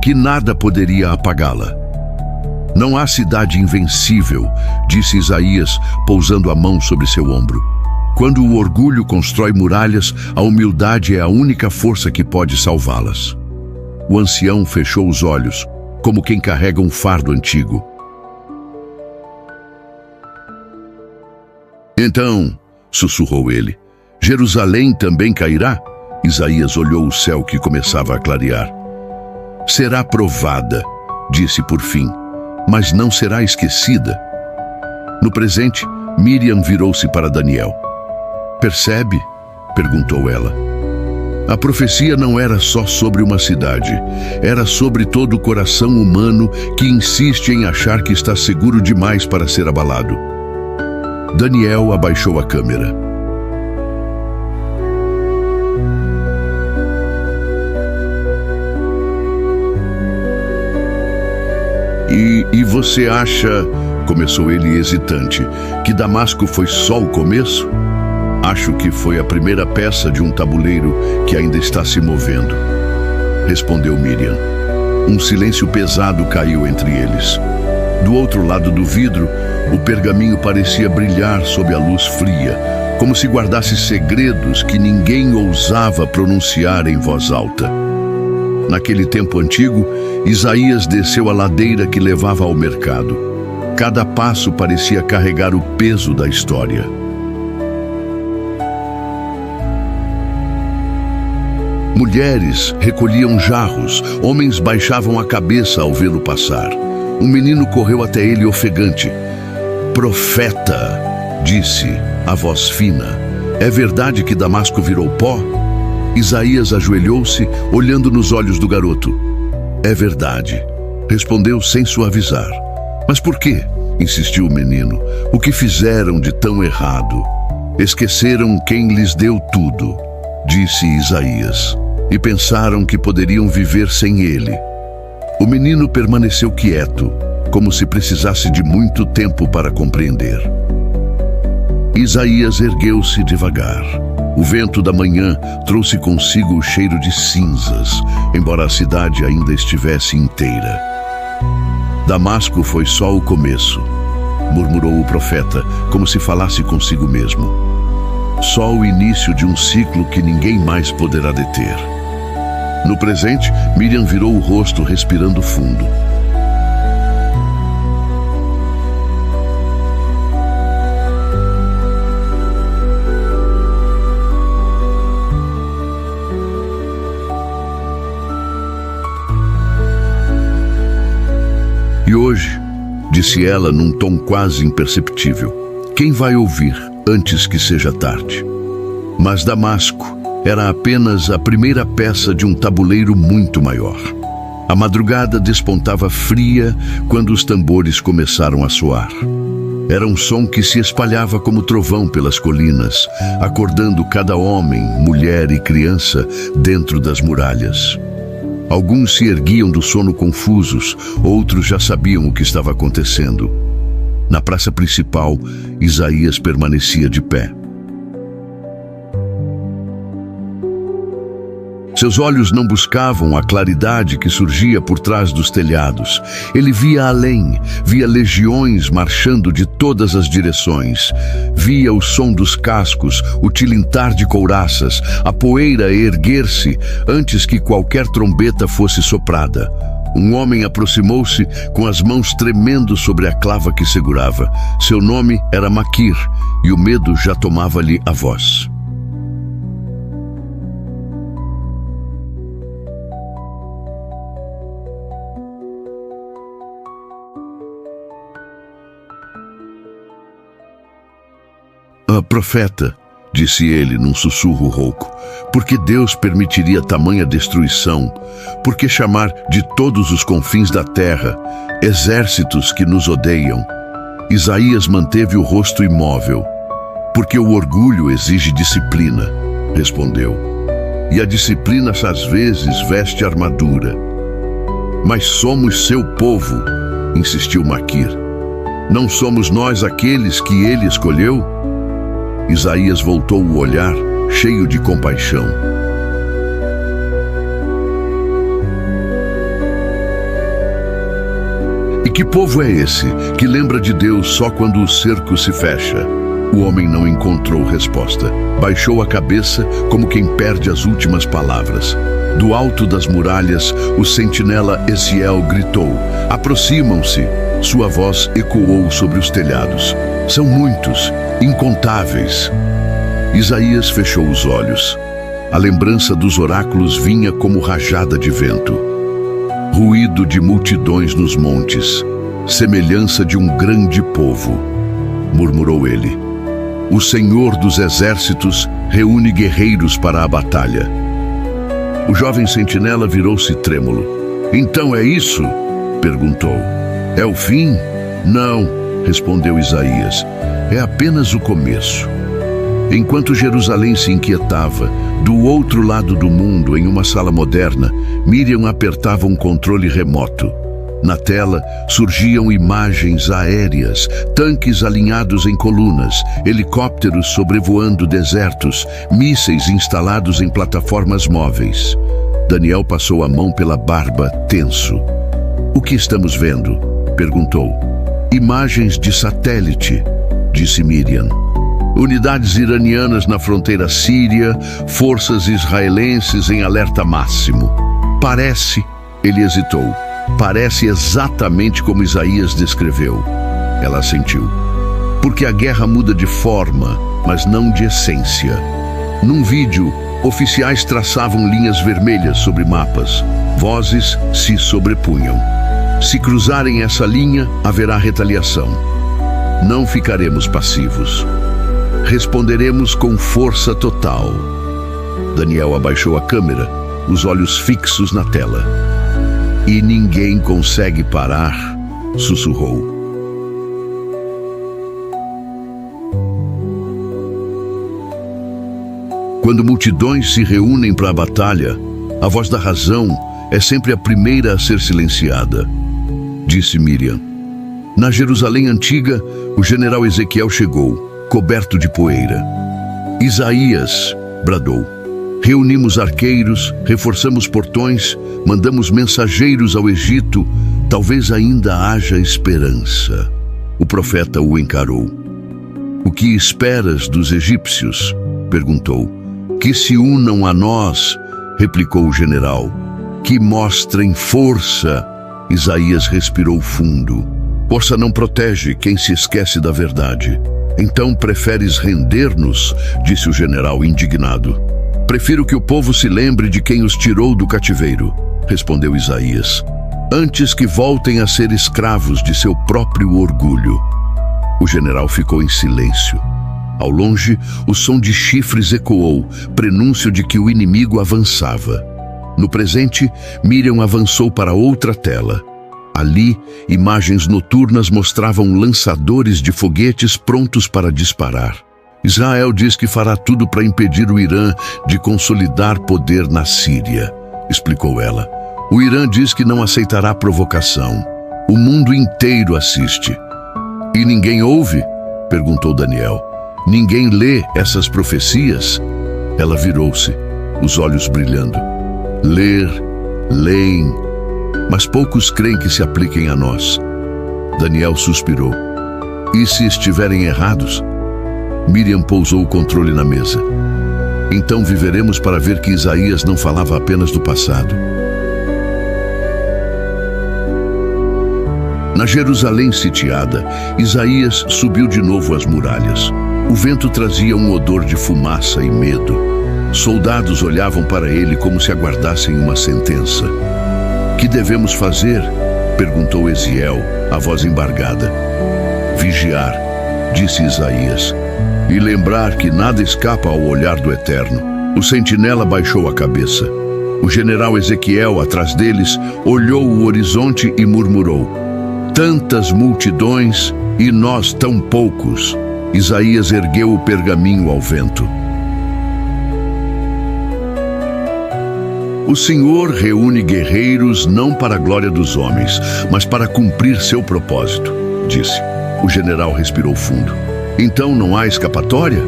que nada poderia apagá-la. Não há cidade invencível, disse Isaías, pousando a mão sobre seu ombro. Quando o orgulho constrói muralhas, a humildade é a única força que pode salvá-las. O ancião fechou os olhos, como quem carrega um fardo antigo. Então, sussurrou ele, Jerusalém também cairá? Isaías olhou o céu que começava a clarear. Será provada, disse por fim, mas não será esquecida. No presente, Miriam virou-se para Daniel. Percebe? Perguntou ela. A profecia não era só sobre uma cidade, era sobre todo o coração humano que insiste em achar que está seguro demais para ser abalado. Daniel abaixou a câmera. E você acha, começou ele hesitante, que Damasco foi só o começo? Acho que foi a primeira peça de um tabuleiro que ainda está se movendo, respondeu Miriam. Um silêncio pesado caiu entre eles. Do outro lado do vidro, o pergaminho parecia brilhar sob a luz fria, como se guardasse segredos que ninguém ousava pronunciar em voz alta. Naquele tempo antigo, Isaías desceu a ladeira que levava ao mercado. Cada passo parecia carregar o peso da história. Mulheres recolhiam jarros, homens baixavam a cabeça ao vê-lo passar. Um menino correu até ele ofegante. Profeta, disse, a voz fina, é verdade que Damasco virou pó? Isaías ajoelhou-se, olhando nos olhos do garoto. É verdade, respondeu sem suavizar. Mas por quê? Insistiu o menino. O que fizeram de tão errado? Esqueceram quem lhes deu tudo, disse Isaías, e pensaram que poderiam viver sem ele. O menino permaneceu quieto, como se precisasse de muito tempo para compreender. Isaías ergueu-se devagar. O vento da manhã trouxe consigo o cheiro de cinzas, embora a cidade ainda estivesse inteira. Damasco foi só o começo, murmurou o profeta, como se falasse consigo mesmo. Só o início de um ciclo que ninguém mais poderá deter. No presente, Miriam virou o rosto, respirando fundo. E hoje, disse ela num tom quase imperceptível, quem vai ouvir antes que seja tarde? Mas Damasco era apenas a primeira peça de um tabuleiro muito maior. A madrugada despontava fria quando os tambores começaram a soar. Era um som que se espalhava como trovão pelas colinas, acordando cada homem, mulher e criança dentro das muralhas. Alguns se erguiam do sono confusos, outros já sabiam o que estava acontecendo. Na praça principal, Isaías permanecia de pé. Seus olhos não buscavam a claridade que surgia por trás dos telhados. Ele via além, via legiões marchando de todas as direções. Via o som dos cascos, o tilintar de couraças, a poeira erguer-se antes que qualquer trombeta fosse soprada. Um homem aproximou-se com as mãos tremendo sobre a clava que segurava. Seu nome era Maquir, e o medo já tomava-lhe a voz. Profeta, disse ele num sussurro rouco, por que Deus permitiria tamanha destruição? Por que chamar de todos os confins da terra exércitos que nos odeiam? Isaías manteve o rosto imóvel. Porque o orgulho exige disciplina, respondeu. E a disciplina às vezes veste armadura. Mas somos seu povo, insistiu Maquir. Não somos nós aqueles que ele escolheu? Isaías voltou o olhar, cheio de compaixão. E que povo é esse que lembra de Deus só quando o cerco se fecha? O homem não encontrou resposta. Baixou a cabeça como quem perde as últimas palavras. Do alto das muralhas, o sentinela Eziel gritou: aproximam-se! Sua voz ecoou sobre os telhados. São muitos, Incontáveis. Isaías fechou os olhos. A lembrança dos oráculos vinha como rajada de vento. Ruído de multidões nos montes, semelhança de um grande povo, murmurou ele. O Senhor dos exércitos reúne guerreiros para a batalha. O jovem sentinela virou-se trêmulo. Então é isso? Perguntou. É o fim? Não, respondeu Isaías. É apenas o começo. Enquanto Jerusalém se inquietava, do outro lado do mundo, em uma sala moderna, Miriam apertava um controle remoto. Na tela surgiam imagens aéreas, tanques alinhados em colunas, helicópteros sobrevoando desertos, mísseis instalados em plataformas móveis. Daniel passou a mão pela barba, tenso. O que estamos vendo? Perguntou. Imagens de satélite, disse Miriam. Unidades iranianas na fronteira síria, forças israelenses em alerta máximo. Parece, ele hesitou, parece exatamente como Isaías descreveu. Ela assentiu. Porque a guerra muda de forma, mas não de essência. Num vídeo, oficiais traçavam linhas vermelhas sobre mapas. Vozes se sobrepunham. Se cruzarem essa linha, haverá retaliação. Não ficaremos passivos. Responderemos com força total. Daniel abaixou a câmera, os olhos fixos na tela. E ninguém consegue parar, sussurrou. Quando multidões se reúnem para a batalha, a voz da razão é sempre a primeira a ser silenciada, disse Miriam. Na Jerusalém antiga, o general Ezequiel chegou, coberto de poeira. Isaías, bradou. Reunimos arqueiros, reforçamos portões, mandamos mensageiros ao Egito. Talvez ainda haja esperança. O profeta o encarou. O que esperas dos egípcios? Perguntou. Que se unam a nós, replicou o general. Que mostrem força. Isaías respirou fundo. Força não protege quem se esquece da verdade. Então preferes render-nos, disse o general indignado. Prefiro que o povo se lembre de quem os tirou do cativeiro, respondeu Isaías, antes que voltem a ser escravos de seu próprio orgulho. O general ficou em silêncio. Ao longe, o som de chifres ecoou, prenúncio de que o inimigo avançava. No presente, Miriam avançou para outra tela. Ali, imagens noturnas mostravam lançadores de foguetes prontos para disparar. Israel diz que fará tudo para impedir o Irã de consolidar poder na Síria, explicou ela. O Irã diz que não aceitará provocação. O mundo inteiro assiste. E ninguém ouve? Perguntou Daniel. Ninguém lê essas profecias? Ela virou-se, os olhos brilhando. Ler, leem, mas poucos creem que se apliquem a nós. Daniel suspirou. E se estiverem errados? Miriam pousou o controle na mesa. Então viveremos para ver que Isaías não falava apenas do passado. Na Jerusalém sitiada, Isaías subiu de novo as muralhas. O vento trazia um odor de fumaça e medo. Soldados olhavam para ele como se aguardassem uma sentença. Que devemos fazer? Perguntou Eziel, a voz embargada. Vigiar, disse Isaías, e lembrar que nada escapa ao olhar do Eterno. O sentinela baixou a cabeça. O general Ezequiel, atrás deles, olhou o horizonte e murmurou. Tantas multidões e nós tão poucos. Isaías ergueu o pergaminho ao vento. O Senhor reúne guerreiros não para a glória dos homens, mas para cumprir seu propósito, disse. O general respirou fundo. Então não há escapatória?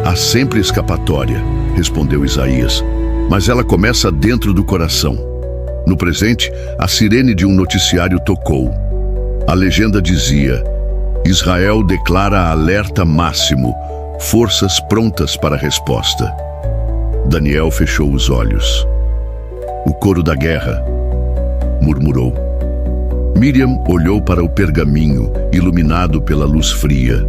Há sempre escapatória, respondeu Isaías. Mas ela começa dentro do coração. No presente, a sirene de um noticiário tocou. A legenda dizia: Israel declara alerta máximo, forças prontas para a resposta. Daniel fechou os olhos. O coro da guerra, murmurou. Miriam olhou para o pergaminho, iluminado pela luz fria.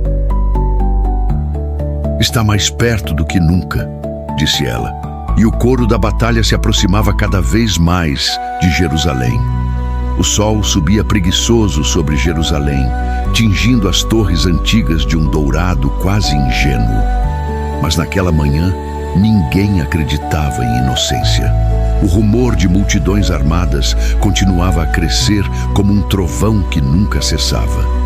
Está mais perto do que nunca, disse ela. E o coro da batalha se aproximava cada vez mais de Jerusalém. O sol subia preguiçoso sobre Jerusalém, tingindo as torres antigas de um dourado quase ingênuo. Mas naquela manhã, ninguém acreditava em inocência. O rumor de multidões armadas continuava a crescer como um trovão que nunca cessava.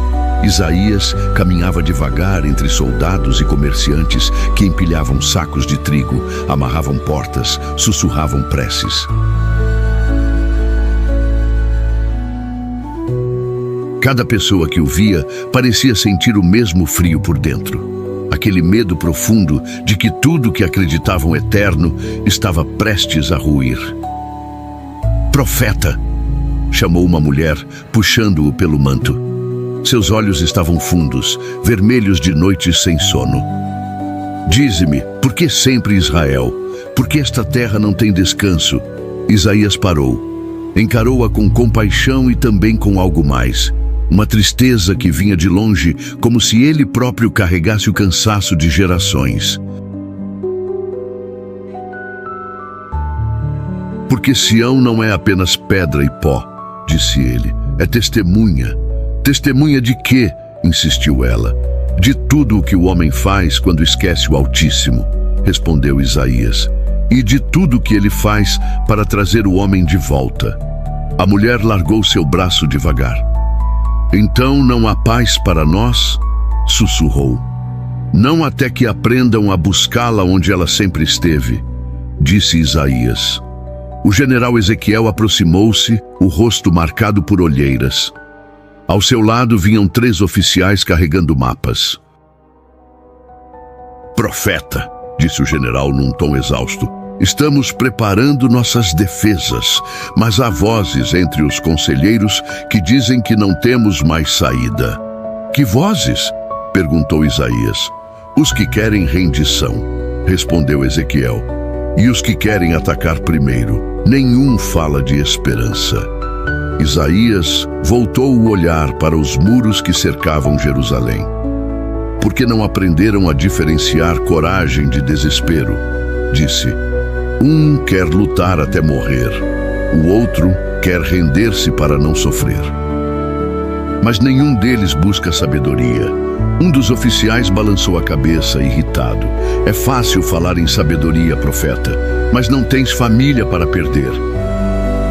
Isaías caminhava devagar entre soldados e comerciantes que empilhavam sacos de trigo, amarravam portas, sussurravam preces. Cada pessoa que o via parecia sentir o mesmo frio por dentro. Aquele medo profundo de que tudo que acreditavam eterno estava prestes a ruir. "Profeta!", chamou uma mulher, puxando-o pelo manto. Seus olhos estavam fundos, vermelhos de noites sem sono. "Dize-me, por que sempre Israel? Por que esta terra não tem descanso?" Isaías parou. Encarou-a com compaixão e também com algo mais. Uma tristeza que vinha de longe, como se ele próprio carregasse o cansaço de gerações. "Porque Sião não é apenas pedra e pó", disse ele. "É testemunha." "Testemunha de quê?", insistiu ela. "De tudo o que o homem faz quando esquece o Altíssimo", respondeu Isaías. "E de tudo o que ele faz para trazer o homem de volta." A mulher largou seu braço devagar. "Então não há paz para nós?", sussurrou. "Não até que aprendam a buscá-la onde ela sempre esteve", disse Isaías. O general Ezequiel aproximou-se, o rosto marcado por olheiras. Ao seu lado vinham 3 oficiais carregando mapas. "Profeta", disse o general num tom exausto, "estamos preparando nossas defesas, mas há vozes entre os conselheiros que dizem que não temos mais saída." "Que vozes?", perguntou Isaías. "Os que querem rendição", respondeu Ezequiel. "E os que querem atacar primeiro. Nenhum fala de esperança." Isaías voltou o olhar para os muros que cercavam Jerusalém. "Porque não aprenderam a diferenciar coragem de desespero?", disse. "Um quer lutar até morrer, o outro quer render-se para não sofrer. Mas nenhum deles busca sabedoria." Um dos oficiais balançou a cabeça, irritado. "É fácil falar em sabedoria, profeta, mas não tens família para perder."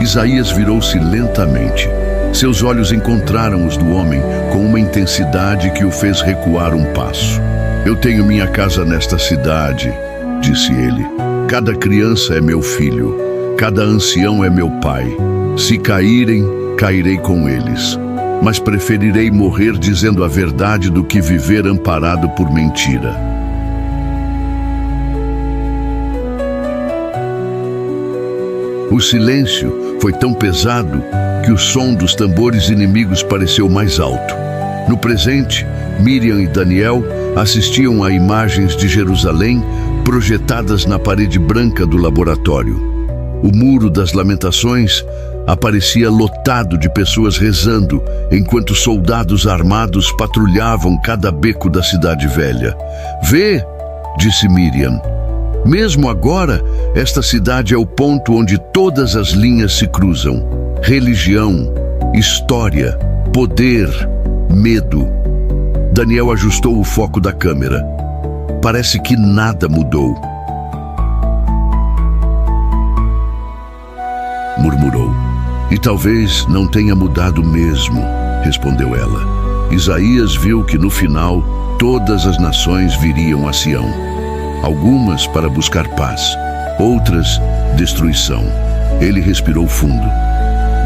Isaías virou-se lentamente. Seus olhos encontraram os do homem com uma intensidade que o fez recuar um passo. "Eu tenho minha casa nesta cidade", disse ele. "Cada criança é meu filho, cada ancião é meu pai. Se caírem, cairei com eles. Mas preferirei morrer dizendo a verdade do que viver amparado por mentira." O silêncio foi tão pesado que o som dos tambores inimigos pareceu mais alto. No presente, Miriam e Daniel assistiam a imagens de Jerusalém projetadas na parede branca do laboratório. O muro das lamentações aparecia lotado de pessoas rezando, enquanto soldados armados patrulhavam cada beco da cidade velha. "Vê", disse Miriam. "Mesmo agora, esta cidade é o ponto onde todas as linhas se cruzam. Religião, história, poder, medo." Daniel ajustou o foco da câmera. "Parece que nada mudou", murmurou. "E talvez não tenha mudado mesmo", respondeu ela. Isaías viu que no final todas as nações viriam a Sião. Algumas para buscar paz, outras destruição. Ele respirou fundo.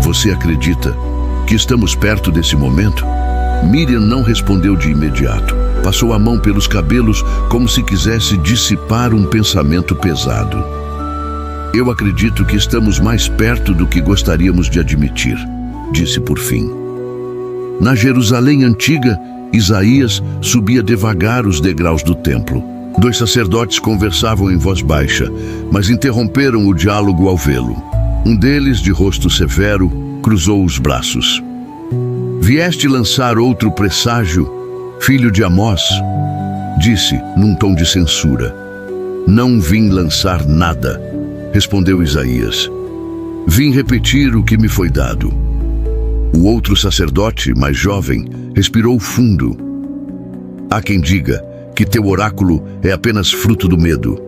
"Você acredita que estamos perto desse momento?" Miriam não respondeu de imediato. Passou a mão pelos cabelos como se quisesse dissipar um pensamento pesado. "Eu acredito que estamos mais perto do que gostaríamos de admitir", disse por fim. Na Jerusalém antiga, Isaías subia devagar os degraus do templo. 2 sacerdotes conversavam em voz baixa, mas interromperam o diálogo ao vê-lo. Um deles, de rosto severo, cruzou os braços. "Vieste lançar outro presságio, filho de Amós?" Disse, num tom de censura. Não vim lançar nada, respondeu Isaías. Vim repetir o que me foi dado. O outro sacerdote, mais jovem, respirou fundo. Há quem diga que teu oráculo é apenas fruto do medo,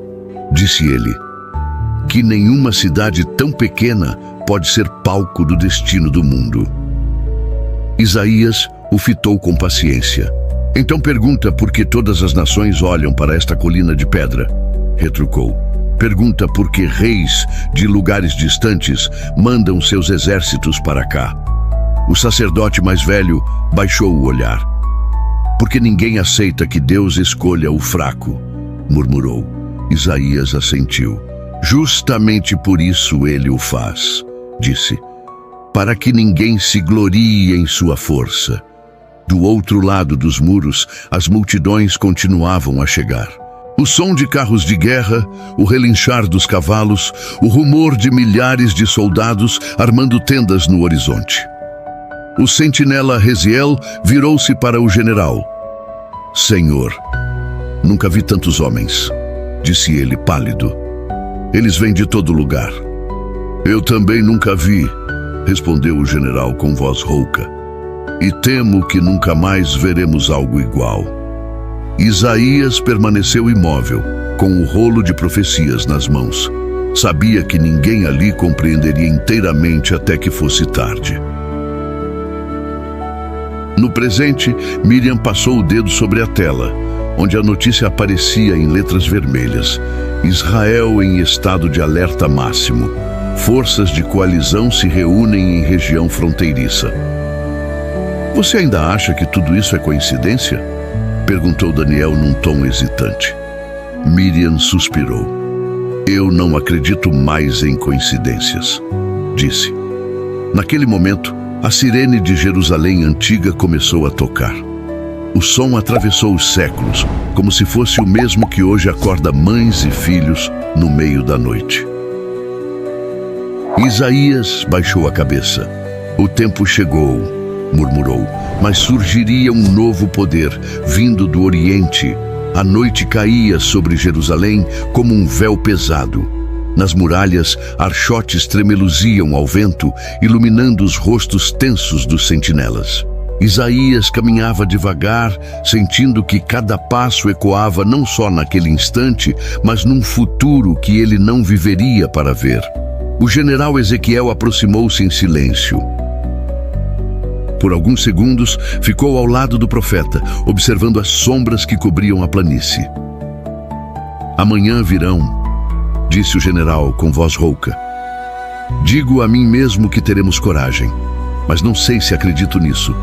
disse ele. Que nenhuma cidade tão pequena pode ser palco do destino do mundo. Isaías o fitou com paciência. Então pergunta por que todas as nações olham para esta colina de pedra, retrucou. Pergunta por que reis de lugares distantes mandam seus exércitos para cá. O sacerdote mais velho baixou o olhar. Porque ninguém aceita que Deus escolha o fraco, murmurou. Isaías assentiu. Justamente por isso ele o faz, disse. Para que ninguém se glorie em sua força. Do outro lado dos muros, as multidões continuavam a chegar. O som de carros de guerra, o relinchar dos cavalos, o rumor de milhares de soldados armando tendas no horizonte. O sentinela Reziel virou-se para o general. Senhor, nunca vi tantos homens, disse ele pálido. Eles vêm de todo lugar. Eu também nunca vi, respondeu o general com voz rouca. E temo que nunca mais veremos algo igual. Isaías permaneceu imóvel, com o rolo de profecias nas mãos. Sabia que ninguém ali compreenderia inteiramente até que fosse tarde. No presente, Miriam passou o dedo sobre a tela, onde a notícia aparecia em letras vermelhas. Israel em estado de alerta máximo. Forças de coalizão se reúnem em região fronteiriça. Você ainda acha que tudo isso é coincidência? Perguntou Daniel num tom hesitante. Miriam suspirou. Eu não acredito mais em coincidências, disse. Naquele momento, a sirene de Jerusalém antiga começou a tocar. O som atravessou os séculos, como se fosse o mesmo que hoje acorda mães e filhos no meio da noite. Isaías baixou a cabeça. O tempo chegou, murmurou, mas surgiria um novo poder, vindo do Oriente. A noite caía sobre Jerusalém como um véu pesado. Nas muralhas, archotes tremeluziam ao vento, iluminando os rostos tensos dos sentinelas. Isaías caminhava devagar, sentindo que cada passo ecoava não só naquele instante, mas num futuro que ele não viveria para ver. O general Ezequiel aproximou-se em silêncio. Por alguns segundos, ficou ao lado do profeta, observando as sombras que cobriam a planície. Amanhã virão, disse o general com voz rouca. Digo a mim mesmo que teremos coragem, mas não sei se acredito nisso.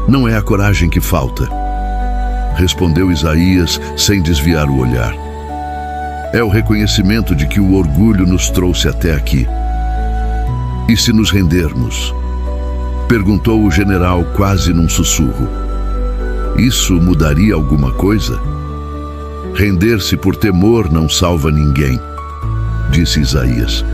Não é a coragem que falta, respondeu Isaías sem desviar o olhar. É o reconhecimento de que o orgulho nos trouxe até aqui. E se nos rendermos? Perguntou o general quase num sussurro. Isso mudaria alguma coisa? Render-se por temor não salva ninguém, disse Isaías.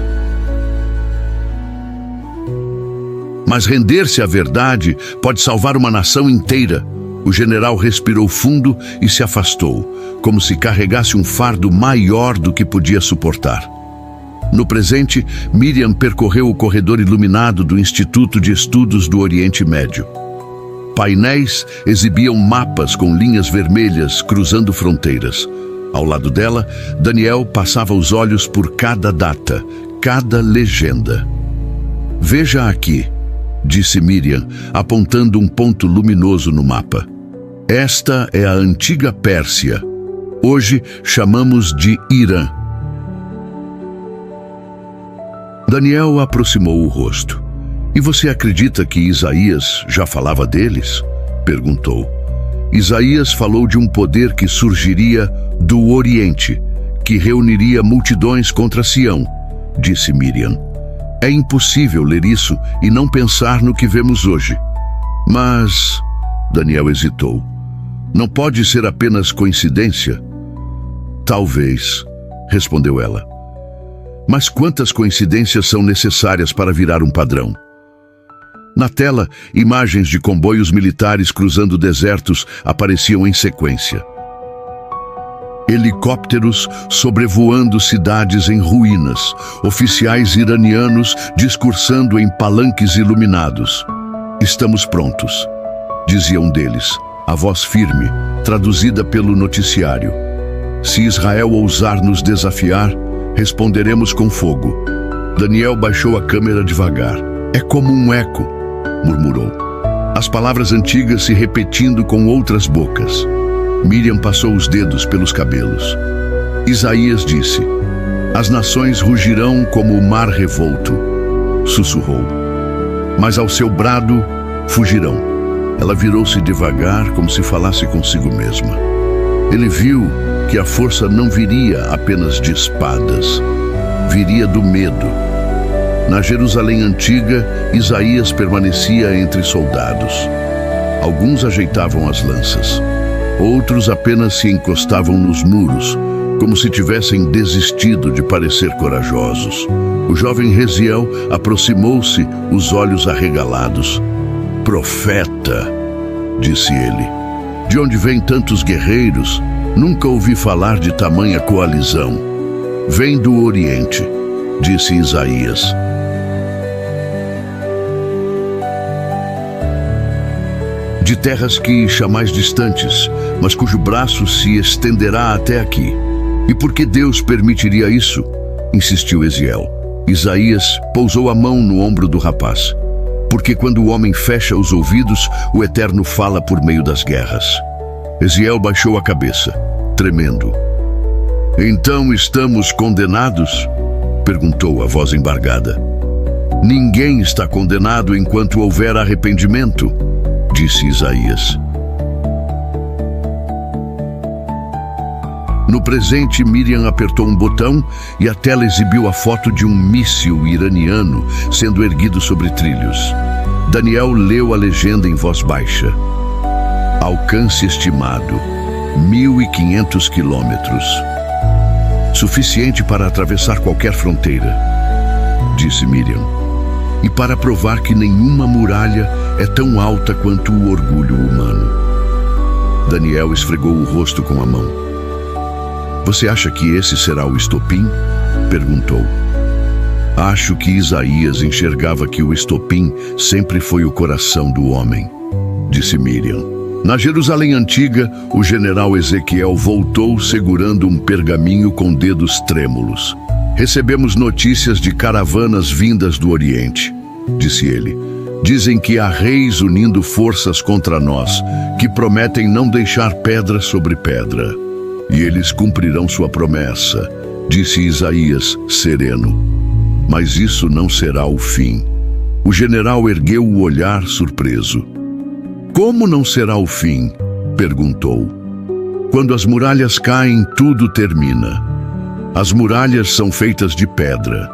Mas render-se à verdade pode salvar uma nação inteira. O general respirou fundo e se afastou, como se carregasse um fardo maior do que podia suportar. No presente, Miriam percorreu o corredor iluminado do Instituto de Estudos do Oriente Médio. Painéis exibiam mapas com linhas vermelhas cruzando fronteiras. Ao lado dela, Daniel passava os olhos por cada data, cada legenda. Veja aqui, disse Miriam, apontando um ponto luminoso no mapa. Esta é a antiga Pérsia. Hoje chamamos de Irã. Daniel aproximou o rosto. E você acredita que Isaías já falava deles? Perguntou. Isaías falou de um poder que surgiria do Oriente, que reuniria multidões contra Sião, disse Miriam. É impossível ler isso e não pensar no que vemos hoje. Mas... Daniel hesitou. Não pode ser apenas coincidência? Talvez, respondeu ela. Mas quantas coincidências são necessárias para virar um padrão? Na tela, imagens de comboios militares cruzando desertos apareciam em sequência. helicópteros sobrevoando cidades em ruínas, oficiais iranianos discursando em palanques iluminados. "Estamos prontos", dizia um deles, a voz firme, traduzida pelo noticiário. "Se Israel ousar nos desafiar, responderemos com fogo." Daniel baixou a câmera devagar. "É como um eco", murmurou. As palavras antigas se repetindo com outras bocas. Miriam passou os dedos pelos cabelos. Isaías disse: "As nações rugirão como o mar revolto", sussurrou. "Mas ao seu brado fugirão." Ela virou-se devagar, como se falasse consigo mesma. Ele viu que a força não viria apenas de espadas, viria do medo. Na Jerusalém antiga, Isaías permanecia entre soldados. Alguns ajeitavam as lanças. Outros apenas se encostavam nos muros, como se tivessem desistido de parecer corajosos. O jovem Reziel aproximou-se, os olhos arregalados. "Profeta", disse ele. "De onde vêm tantos guerreiros? Nunca ouvi falar de tamanha coalizão." "Vem do Oriente", disse Isaías. "De terras que chamais distantes, mas cujo braço se estenderá até aqui." "E por que Deus permitiria isso?", insistiu Eziel. Isaías pousou a mão no ombro do rapaz. "Porque quando o homem fecha os ouvidos, o Eterno fala por meio das guerras." Eziel baixou a cabeça, tremendo. "Então estamos condenados?", perguntou a voz embargada. "Ninguém está condenado enquanto houver arrependimento", disse Isaías. No presente, Miriam apertou um botão e a tela exibiu a foto de um míssil iraniano sendo erguido sobre trilhos. Daniel leu a legenda em voz baixa. "Alcance estimado, 1.500 quilômetros. Suficiente para atravessar qualquer fronteira", disse Miriam. "E para provar que nenhuma muralha é tão alta quanto o orgulho humano." Daniel esfregou o rosto com a mão. "Você acha que esse será o estopim?", perguntou. "Acho que Isaías enxergava que o estopim sempre foi o coração do homem", disse Miriam. Na Jerusalém antiga, o general Ezequiel voltou segurando um pergaminho com dedos trêmulos. "Recebemos notícias de caravanas vindas do Oriente", disse ele. "Dizem que há reis unindo forças contra nós, que prometem não deixar pedra sobre pedra. E eles cumprirão sua promessa", disse Isaías, sereno. "Mas isso não será o fim." O general ergueu o olhar surpreso. "Como não será o fim?", perguntou. "Quando as muralhas caem, tudo termina. As muralhas são feitas de pedra",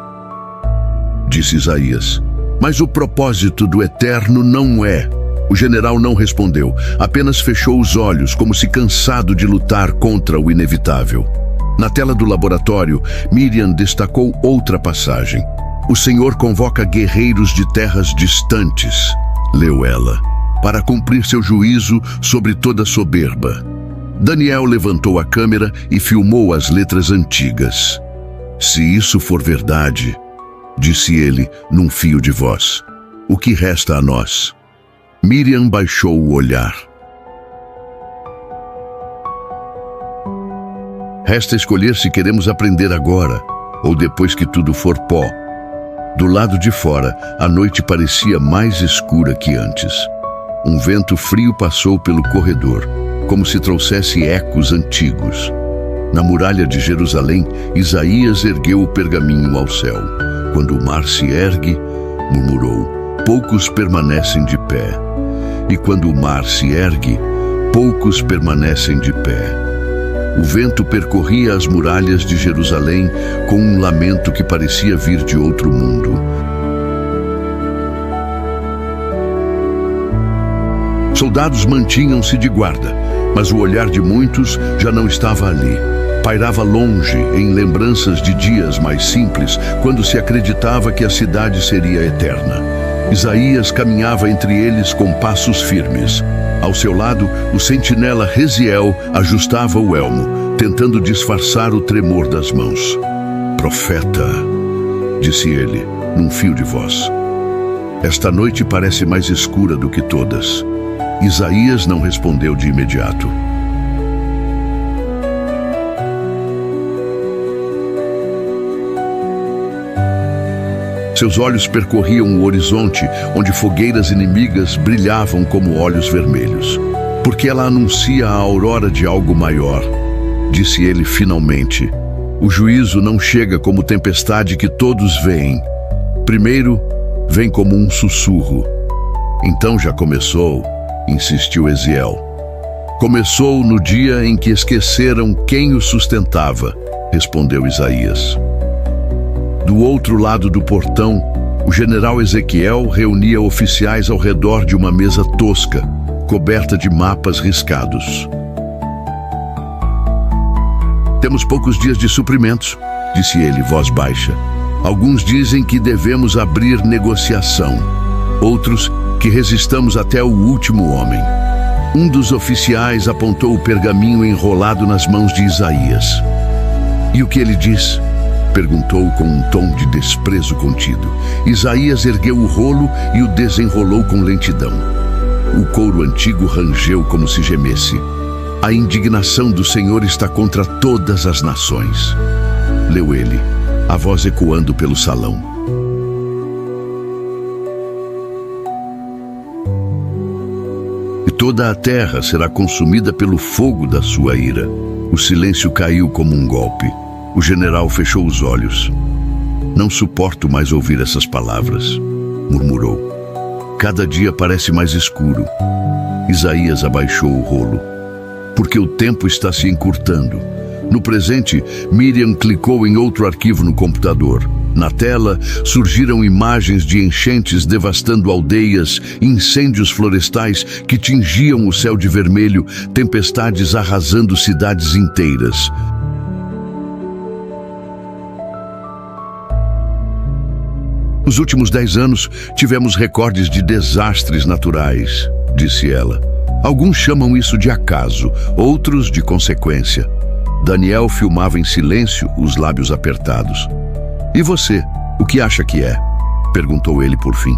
disse Isaías. "Mas o propósito do Eterno não é." O general não respondeu, apenas fechou os olhos, como se cansado de lutar contra o inevitável. Na tela do laboratório, Miriam destacou outra passagem. "O Senhor convoca guerreiros de terras distantes", leu ela, "para cumprir seu juízo sobre toda soberba." Daniel levantou a câmera e filmou as letras antigas. "Se isso for verdade", disse ele num fio de voz, "o que resta a nós?" Miriam baixou o olhar. "Resta escolher se queremos aprender agora ou depois que tudo for pó." Do lado de fora, a noite parecia mais escura que antes. Um vento frio passou pelo corredor, como se trouxesse ecos antigos. Na muralha de Jerusalém, Isaías ergueu o pergaminho ao céu. "Quando o mar se ergue", murmurou, "poucos permanecem de pé. E quando o mar se ergue, poucos permanecem de pé." O vento percorria as muralhas de Jerusalém com um lamento que parecia vir de outro mundo. Soldados mantinham-se de guarda, mas o olhar de muitos já não estava ali. Pairava longe, em lembranças de dias mais simples, quando se acreditava que a cidade seria eterna. Isaías caminhava entre eles com passos firmes. Ao seu lado, o sentinela Reziel ajustava o elmo, tentando disfarçar o tremor das mãos. Profeta, disse ele, num fio de voz. Esta noite parece mais escura do que todas. Isaías não respondeu de imediato. Seus olhos percorriam o horizonte, onde fogueiras inimigas brilhavam como olhos vermelhos. Porque ela anuncia a aurora de algo maior, disse ele finalmente. O juízo não chega como tempestade que todos veem. Primeiro, vem como um sussurro. Então já começou, insistiu Eziel. Começou no dia em que esqueceram quem o sustentava, respondeu Isaías. Do outro lado do portão, o general Ezequiel reunia oficiais ao redor de uma mesa tosca, coberta de mapas riscados. Temos poucos dias de suprimentos, disse ele, voz baixa. Alguns dizem que devemos abrir negociação, outros que resistamos até o último homem. Um dos oficiais apontou o pergaminho enrolado nas mãos de Isaías. E o que ele diz? Perguntou com um tom de desprezo contido. Isaías ergueu o rolo e o desenrolou com lentidão. O couro antigo rangeu como se gemesse. A indignação do Senhor está contra todas as nações. Leu ele, a voz ecoando pelo salão. E toda a terra será consumida pelo fogo da sua ira. O silêncio caiu como um golpe. O general fechou os olhos. Não suporto mais ouvir essas palavras, murmurou. Cada dia parece mais escuro. Isaías abaixou o rolo. Porque o tempo está se encurtando. No presente, Miriam clicou em outro arquivo no computador. Na tela, surgiram imagens de enchentes devastando aldeias, incêndios florestais que tingiam o céu de vermelho, tempestades arrasando cidades inteiras. Nos últimos 10 anos, tivemos recordes de desastres naturais, disse ela. Alguns chamam isso de acaso, outros de consequência. Daniel filmava em silêncio, os lábios apertados. E você, o que acha que é? Perguntou ele por fim.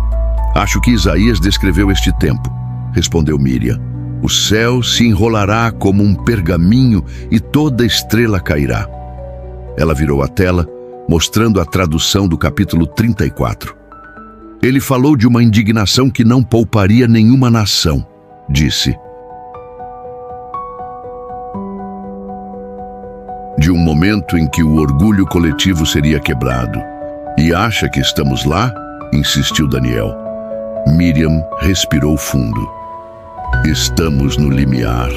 Acho que Isaías descreveu este tempo, respondeu Miriam. O céu se enrolará como um pergaminho e toda estrela cairá. Ela virou a tela, mostrando a tradução do capítulo 34. Ele falou de uma indignação que não pouparia nenhuma nação, disse. De um momento em que o orgulho coletivo seria quebrado. E acha que estamos lá? Insistiu Daniel. Miriam respirou fundo. Estamos no limiar,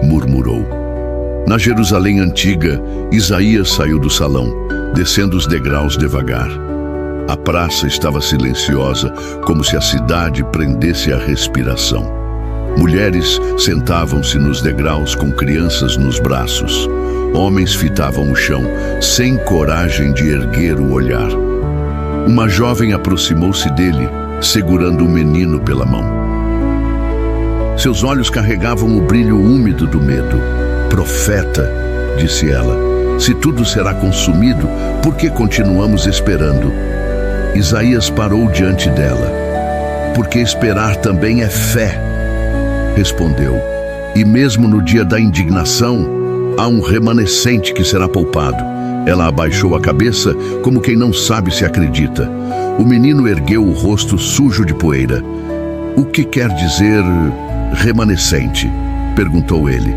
murmurou. Na Jerusalém antiga, Isaías saiu do salão, descendo os degraus devagar. A praça estava silenciosa, como se a cidade prendesse a respiração. Mulheres sentavam-se nos degraus com crianças nos braços. Homens fitavam o chão, sem coragem de erguer o olhar. Uma jovem aproximou-se dele, segurando o menino pela mão. Seus olhos carregavam o brilho úmido do medo. Profeta, disse ela, se tudo será consumido, por que continuamos esperando? Isaías parou diante dela. Porque esperar também é fé, respondeu. E mesmo no dia da indignação, há um remanescente que será poupado. Ela abaixou a cabeça, como quem não sabe se acredita. O menino ergueu o rosto sujo de poeira. O que quer dizer remanescente? Perguntou ele.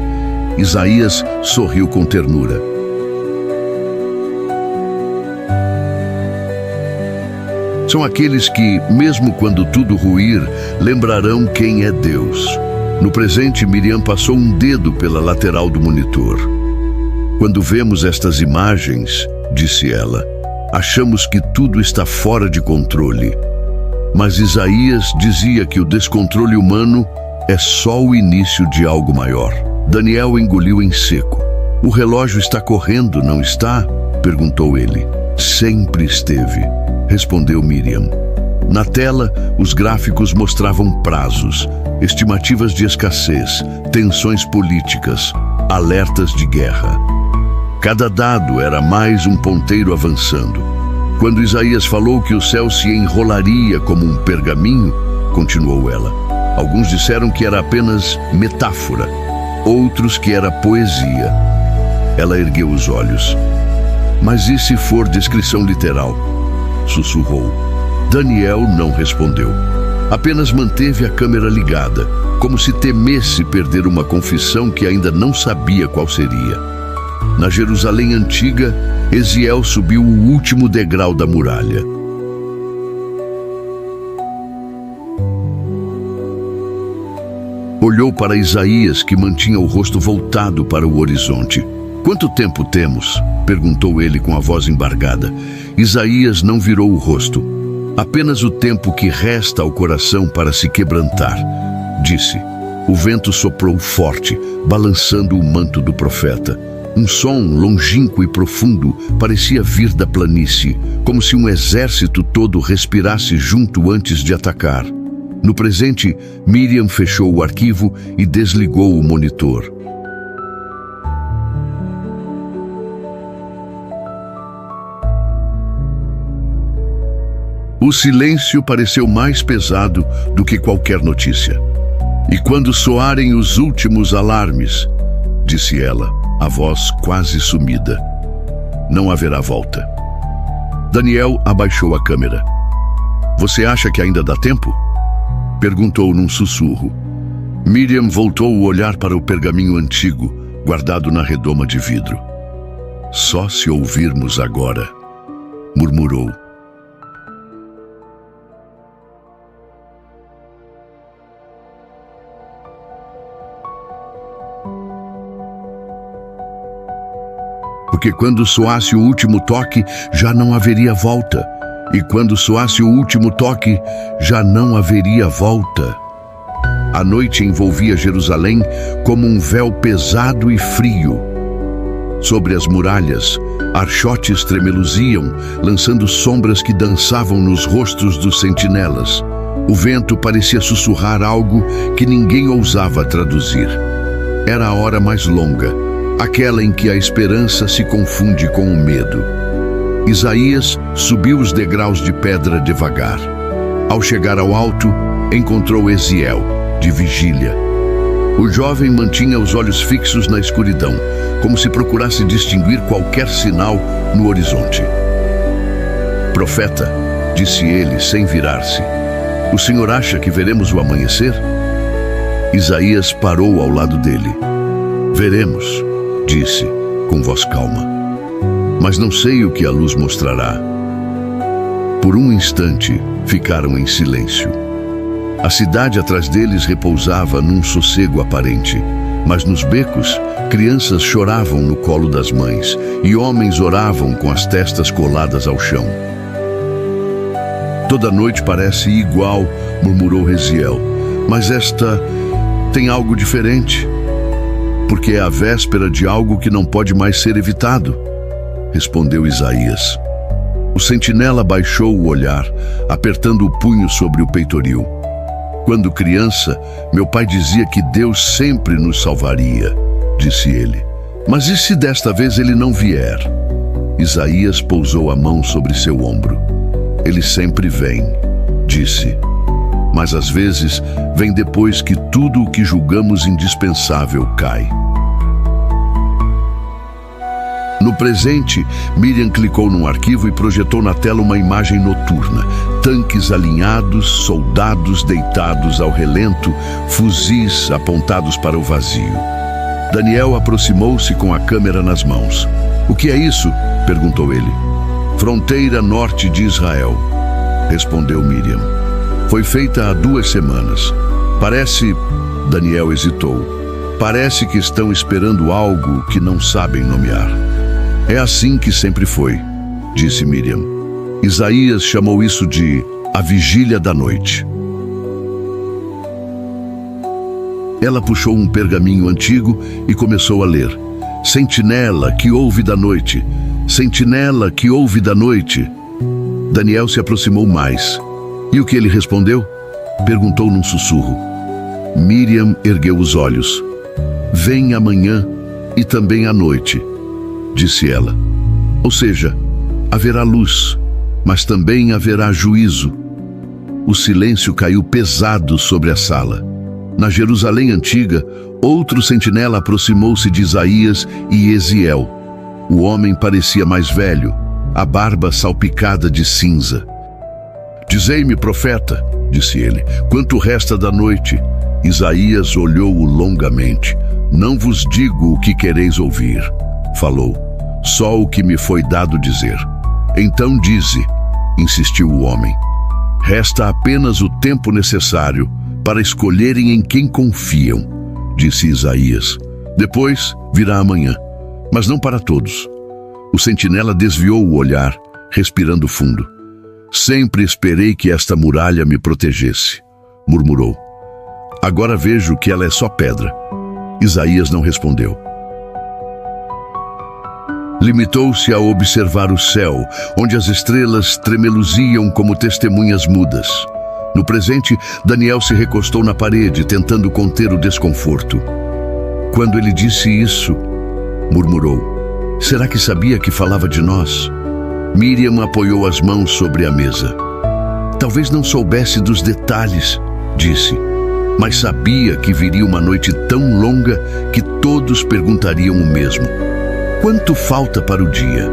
Isaías sorriu com ternura. São aqueles que, mesmo quando tudo ruir, lembrarão quem é Deus. No presente, Miriam passou um dedo pela lateral do monitor. Quando vemos estas imagens, disse ela, achamos que tudo está fora de controle. Mas Isaías dizia que o descontrole humano é só o início de algo maior. Daniel engoliu em seco. O relógio está correndo, não está? Perguntou ele. Sempre esteve, respondeu Miriam. Na tela, os gráficos mostravam prazos, estimativas de escassez, tensões políticas, alertas de guerra. Cada dado era mais um ponteiro avançando. Quando Isaías falou que o céu se enrolaria como um pergaminho, continuou ela, alguns disseram que era apenas metáfora, outros que era poesia. Ela ergueu os olhos. Mas e se for descrição literal? Sussurrou. Daniel não respondeu. Apenas manteve a câmera ligada, como se temesse perder uma confissão que ainda não sabia qual seria. Na Jerusalém antiga, Eziel subiu o último degrau da muralha. Olhou para Isaías, que mantinha o rosto voltado para o horizonte. "Quanto tempo temos?" perguntou ele com a voz embargada. Isaías não virou o rosto. "Apenas o tempo que resta ao coração para se quebrantar", disse. O vento soprou forte, balançando o manto do profeta. Um som longínquo e profundo parecia vir da planície, como se um exército todo respirasse junto antes de atacar. No presente, Miriam fechou o arquivo e desligou o monitor. O silêncio pareceu mais pesado do que qualquer notícia. "E quando soarem os últimos alarmes", disse ela, a voz quase sumida, "não haverá volta." Daniel abaixou a câmera. "Você acha que ainda dá tempo?" perguntou num sussurro. Miriam voltou o olhar para o pergaminho antigo, guardado na redoma de vidro. "Só se ouvirmos agora", murmurou. Porque quando soasse o último toque, já não haveria volta. E quando soasse o último toque, já não haveria volta. A noite envolvia Jerusalém como um véu pesado e frio. Sobre as muralhas, archotes tremeluziam, lançando sombras que dançavam nos rostos dos sentinelas. O vento parecia sussurrar algo que ninguém ousava traduzir. Era a hora mais longa, aquela em que a esperança se confunde com o medo. Isaías subiu os degraus de pedra devagar. Ao chegar ao alto, encontrou Eziel, de vigília. O jovem mantinha os olhos fixos na escuridão, como se procurasse distinguir qualquer sinal no horizonte. "Profeta", disse ele sem virar-se, "o senhor acha que veremos o amanhecer?" Isaías parou ao lado dele. "Veremos", disse, com voz calma, "mas não sei o que a luz mostrará." Por um instante, ficaram em silêncio. A cidade atrás deles repousava num sossego aparente, mas nos becos, crianças choravam no colo das mães e homens oravam com as testas coladas ao chão. "Toda noite parece igual", murmurou Eziel, "mas esta tem algo diferente." "Porque é a véspera de algo que não pode mais ser evitado", respondeu Isaías. O sentinela baixou o olhar, apertando o punho sobre o peitoril. "Quando criança, meu pai dizia que Deus sempre nos salvaria", disse ele. "Mas e se desta vez ele não vier?" Isaías pousou a mão sobre seu ombro. "Ele sempre vem", disse. "Mas às vezes vem depois que tudo o que julgamos indispensável cai." No presente, Miriam clicou num arquivo e projetou na tela uma imagem noturna. Tanques alinhados, soldados deitados ao relento, fuzis apontados para o vazio. Daniel aproximou-se com a câmera nas mãos. "O que é isso?" perguntou ele. "Fronteira norte de Israel", respondeu Miriam. "Foi feita há 2 semanas. Parece..." Daniel hesitou. "Parece que estão esperando algo que não sabem nomear." "É assim que sempre foi", disse Miriam. Isaías chamou isso de a vigília da noite. Ela puxou um pergaminho antigo e começou a ler. "Sentinela que ouve da noite, sentinela que ouve da noite." Daniel se aproximou mais. "E o que ele respondeu?" perguntou num sussurro. Miriam ergueu os olhos. "Vem amanhã e também à noite." disse ela. Ou seja, haverá luz, mas também haverá juízo. O silêncio caiu pesado sobre a sala. Na Jerusalém antiga, outro sentinela aproximou-se de Isaías e Eziel. O homem parecia mais velho, a barba salpicada de cinza. Dizei-me, profeta, disse ele, quanto resta da noite? Isaías olhou-o longamente. Não vos digo o que quereis ouvir, falou, só o que me foi dado dizer. Então dize, insistiu o homem. Resta apenas o tempo necessário para escolherem em quem confiam, disse Isaías. Depois virá amanhã, mas não para todos. O sentinela desviou o olhar, respirando fundo. Sempre esperei que esta muralha me protegesse, murmurou. Agora vejo que ela é só pedra. Isaías não respondeu. Limitou-se a observar o céu, onde as estrelas tremeluziam como testemunhas mudas. No presente, Daniel se recostou na parede, tentando conter o desconforto. Quando ele disse isso, murmurou, será que sabia que falava de nós? Miriam apoiou as mãos sobre a mesa. Talvez não soubesse dos detalhes, disse, mas sabia que viria uma noite tão longa que todos perguntariam o mesmo. Quanto falta para o dia?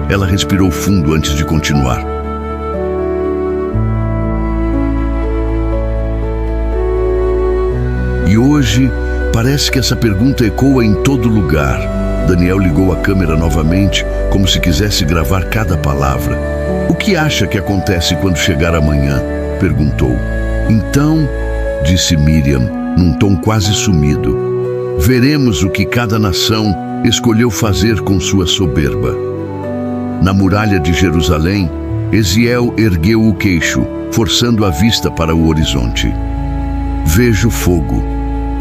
Ela respirou fundo antes de continuar. E hoje, parece que essa pergunta ecoa em todo lugar. Daniel ligou a câmera novamente, como se quisesse gravar cada palavra. O que acha que acontece quando chegar amanhã? Perguntou. Então, disse Miriam, num tom quase sumido, veremos o que cada nação escolheu fazer com sua soberba. Na muralha de Jerusalém, Eziel ergueu o queixo, forçando a vista para o horizonte. Vejo fogo,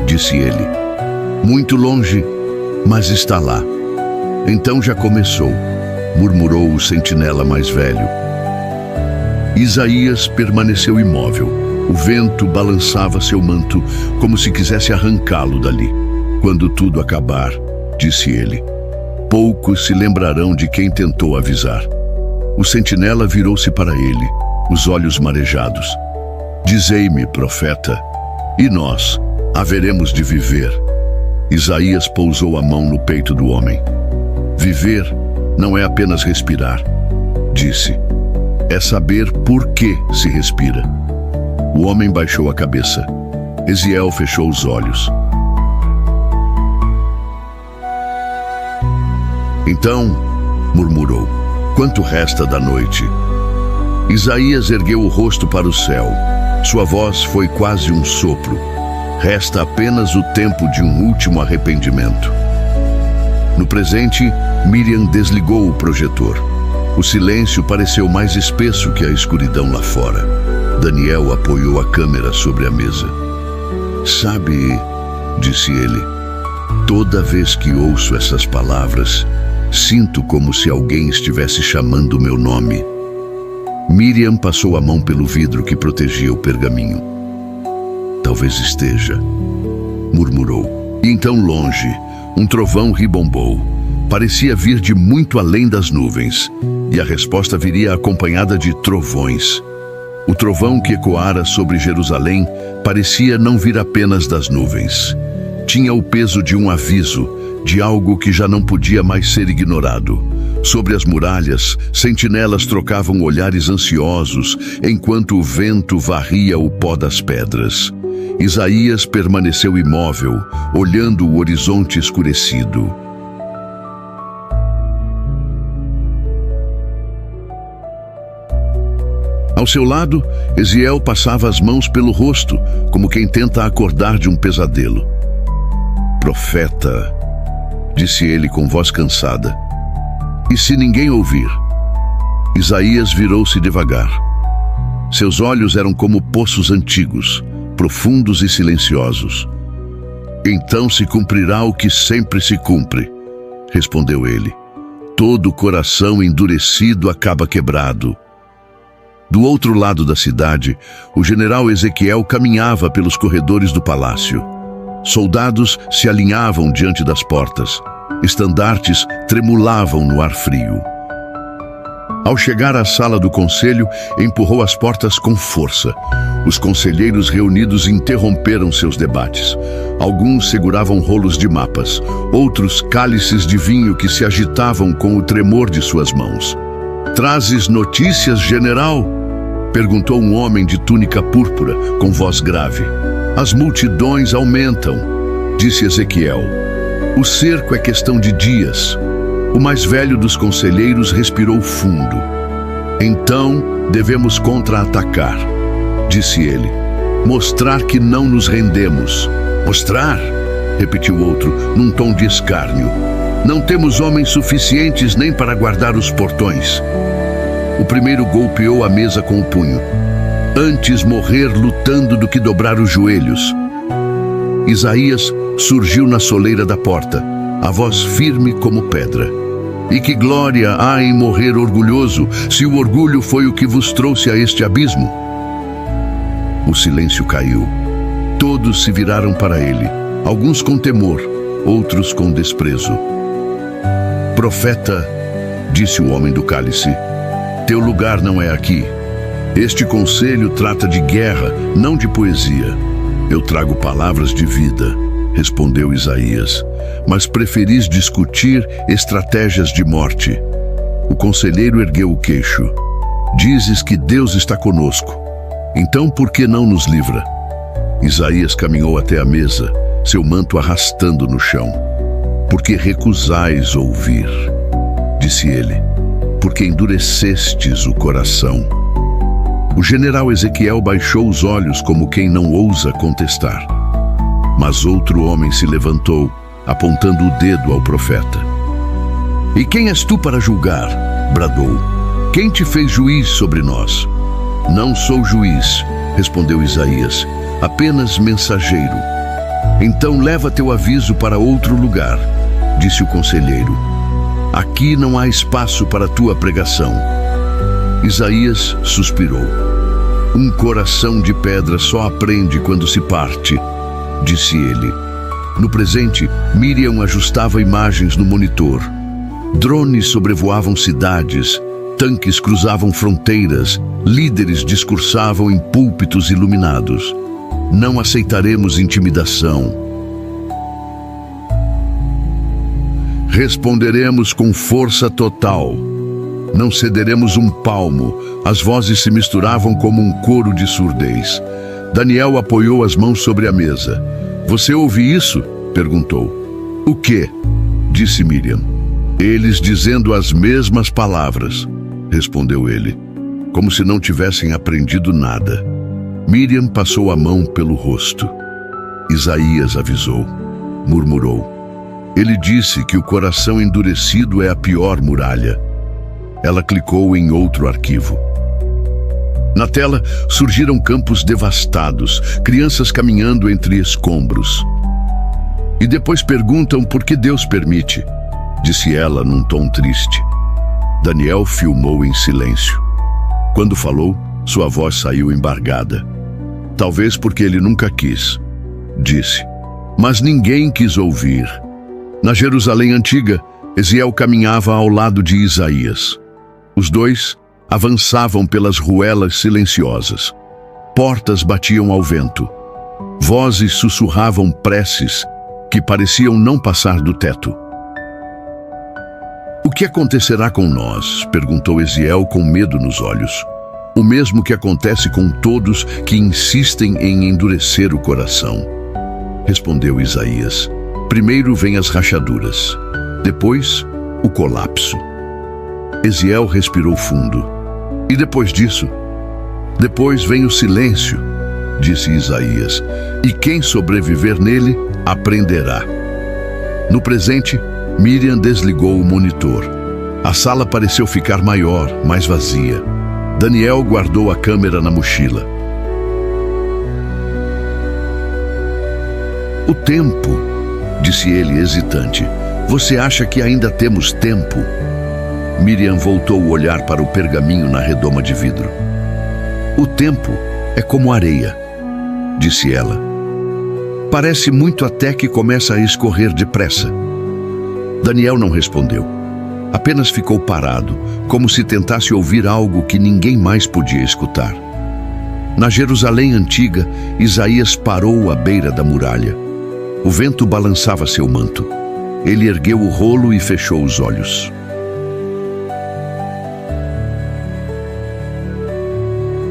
disse ele. Muito longe, mas está lá. Então já começou, murmurou o sentinela mais velho. Isaías permaneceu imóvel. O vento balançava seu manto, como se quisesse arrancá-lo dali. Quando tudo acabar, disse ele, poucos se lembrarão de quem tentou avisar. O sentinela virou-se para ele, os olhos marejados. Dizei-me, profeta, e nós haveremos de viver? Isaías pousou a mão no peito do homem. Viver não é apenas respirar, disse. É saber por que se respira. O homem baixou a cabeça. Eziel fechou os olhos. Então, murmurou, quanto resta da noite? Isaías ergueu o rosto para o céu. Sua voz foi quase um sopro. Resta apenas o tempo de um último arrependimento. No presente, Miriam desligou o projetor. O silêncio pareceu mais espesso que a escuridão lá fora. Daniel apoiou a câmera sobre a mesa. Sabe, disse ele, toda vez que ouço essas palavras, sinto como se alguém estivesse chamando meu nome. Miriam passou a mão pelo vidro que protegia o pergaminho. Talvez esteja, murmurou. E então longe, um trovão ribombou. Parecia vir de muito além das nuvens, e a resposta viria acompanhada de trovões. O trovão que ecoara sobre Jerusalém parecia não vir apenas das nuvens. Tinha o peso de um aviso, de algo que já não podia mais ser ignorado. Sobre as muralhas, sentinelas trocavam olhares ansiosos, enquanto o vento varria o pó das pedras. Isaías permaneceu imóvel, olhando o horizonte escurecido. Ao seu lado, Eziel passava as mãos pelo rosto, como quem tenta acordar de um pesadelo. Profeta, disse ele com voz cansada. E se ninguém ouvir? Isaías virou-se devagar. Seus olhos eram como poços antigos, profundos e silenciosos. Então se cumprirá o que sempre se cumpre, respondeu ele. Todo coração endurecido acaba quebrado. Do outro lado da cidade, o general Ezequiel caminhava pelos corredores do palácio. Soldados se alinhavam diante das portas. estandartes tremulavam no ar frio. Ao chegar à sala do conselho, empurrou as portas com força. Os conselheiros reunidos interromperam seus debates. Alguns seguravam rolos de mapas, outros cálices de vinho que se agitavam com o tremor de suas mãos. "Trazes notícias, general?" perguntou um homem de túnica púrpura, com voz grave. "As multidões aumentam", disse Ezequiel. "O cerco é questão de dias." O mais velho dos conselheiros respirou fundo. "Então devemos contra-atacar", disse ele. "Mostrar que não nos rendemos." "Mostrar?", repetiu outro, num tom de escárnio. "Não temos homens suficientes nem para guardar os portões." O primeiro golpeou a mesa com o punho. "Antes morrer lutando do que dobrar os joelhos." Isaías surgiu na soleira da porta, a voz firme como pedra. "E que glória há em morrer orgulhoso, se o orgulho foi o que vos trouxe a este abismo?" O silêncio caiu. Todos se viraram para ele, alguns com temor, outros com desprezo. "Profeta", disse o homem do cálice, "teu lugar não é aqui. Este conselho trata de guerra, não de poesia." "Eu trago palavras de vida", respondeu Isaías, "mas preferis discutir estratégias de morte." O conselheiro ergueu o queixo. "Dizes que Deus está conosco. Então por que não nos livra?" Isaías caminhou até a mesa, seu manto arrastando no chão. "Porque recusais ouvir", disse ele, "porque endurecestes o coração." O general Ezequiel baixou os olhos como quem não ousa contestar. Mas outro homem se levantou, apontando o dedo ao profeta. "E quem és tu para julgar?", bradou. "Quem te fez juiz sobre nós?" "Não sou juiz", respondeu Isaías, "apenas mensageiro." "Então leva teu aviso para outro lugar", disse o conselheiro. "Aqui não há espaço para tua pregação." Isaías suspirou. "Um coração de pedra só aprende quando se parte", disse ele. No presente, Miriam ajustava imagens no monitor. Drones sobrevoavam cidades, tanques cruzavam fronteiras, líderes discursavam em púlpitos iluminados. "Não aceitaremos intimidação. Responderemos com força total. Não cederemos um palmo." As vozes se misturavam como um coro de surdez. Daniel apoiou as mãos sobre a mesa. "Você ouve isso?", perguntou. "O quê?", disse Miriam. "Eles dizendo as mesmas palavras", respondeu ele, como se não tivessem aprendido nada. Miriam passou a mão pelo rosto. Isaías avisou, murmurou. "Ele disse que o coração endurecido é a pior muralha." Ela clicou em outro arquivo. Na tela surgiram campos devastados, crianças caminhando entre escombros. "E depois perguntam por que Deus permite", disse ela num tom triste. Daniel filmou em silêncio. Quando falou, sua voz saiu embargada. "Talvez porque ele nunca quis", disse. Mas ninguém quis ouvir. Na Jerusalém antiga, Eziel caminhava ao lado de Isaías. Os dois avançavam pelas ruelas silenciosas. Portas batiam ao vento. Vozes sussurravam preces que pareciam não passar do teto. "O que acontecerá com nós?", perguntou Eziel com medo nos olhos. "O mesmo que acontece com todos que insistem em endurecer o coração", respondeu Isaías. "Primeiro vêm as rachaduras, depois o colapso." Eziel respirou fundo. "E depois disso?" "Depois vem o silêncio", disse Isaías, "e quem sobreviver nele aprenderá." No presente, Miriam desligou o monitor. A sala pareceu ficar maior, mais vazia. Daniel guardou a câmera na mochila. "O tempo", disse ele hesitante. "Você acha que ainda temos tempo?" Miriam voltou o olhar para o pergaminho na redoma de vidro. "O tempo é como areia", disse ela. "Parece muito até que começa a escorrer depressa." Daniel não respondeu. Apenas ficou parado, como se tentasse ouvir algo que ninguém mais podia escutar. Na Jerusalém antiga, Isaías parou à beira da muralha. O vento balançava seu manto. Ele ergueu o rolo e fechou os olhos.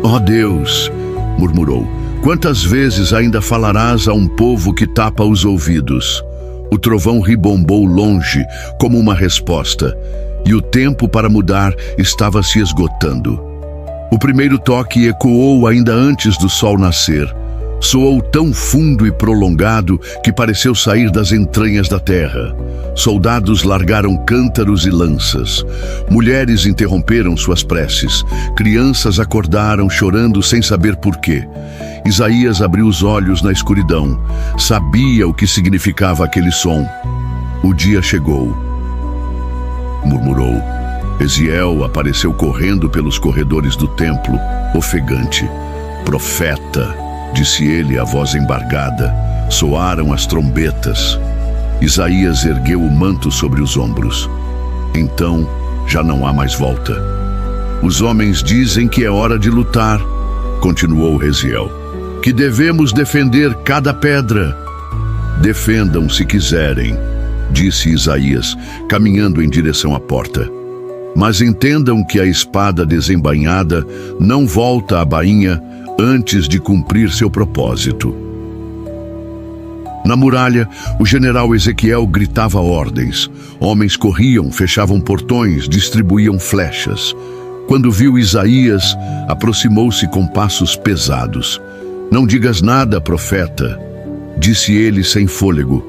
"Ó Deus", murmurou, "quantas vezes ainda falarás a um povo que tapa os ouvidos?" O trovão ribombou longe como uma resposta, e o tempo para mudar estava se esgotando. O primeiro toque ecoou ainda antes do sol nascer. Soou tão fundo e prolongado que pareceu sair das entranhas da terra. Soldados largaram cântaros e lanças. Mulheres interromperam suas preces. Crianças acordaram chorando sem saber porquê. Isaías abriu os olhos na escuridão. Sabia o que significava aquele som. "O dia chegou", murmurou. Eziel apareceu correndo pelos corredores do templo, ofegante. "Profeta", disse ele, a voz embargada. Soaram as trombetas. Isaías ergueu o manto sobre os ombros. "Então, já não há mais volta. Os homens dizem que é hora de lutar", continuou Eziel, "que devemos defender cada pedra." "Defendam se quiserem", disse Isaías, caminhando em direção à porta. "Mas entendam que a espada desembainhada não volta à bainha antes de cumprir seu propósito." Na muralha, o general Ezequiel gritava ordens. Homens corriam, fechavam portões, distribuíam flechas. Quando viu Isaías, aproximou-se com passos pesados. "Não digas nada, profeta", disse ele sem fôlego.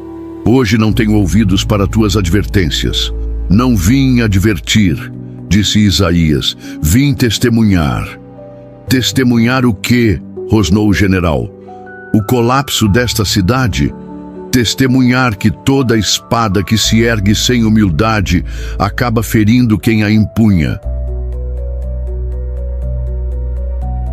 "Hoje não tenho ouvidos para tuas advertências." "Não vim advertir", disse Isaías, "vim testemunhar." "Testemunhar o quê?", rosnou o general. "O colapso desta cidade? Testemunhar que toda espada que se ergue sem humildade acaba ferindo quem a empunha."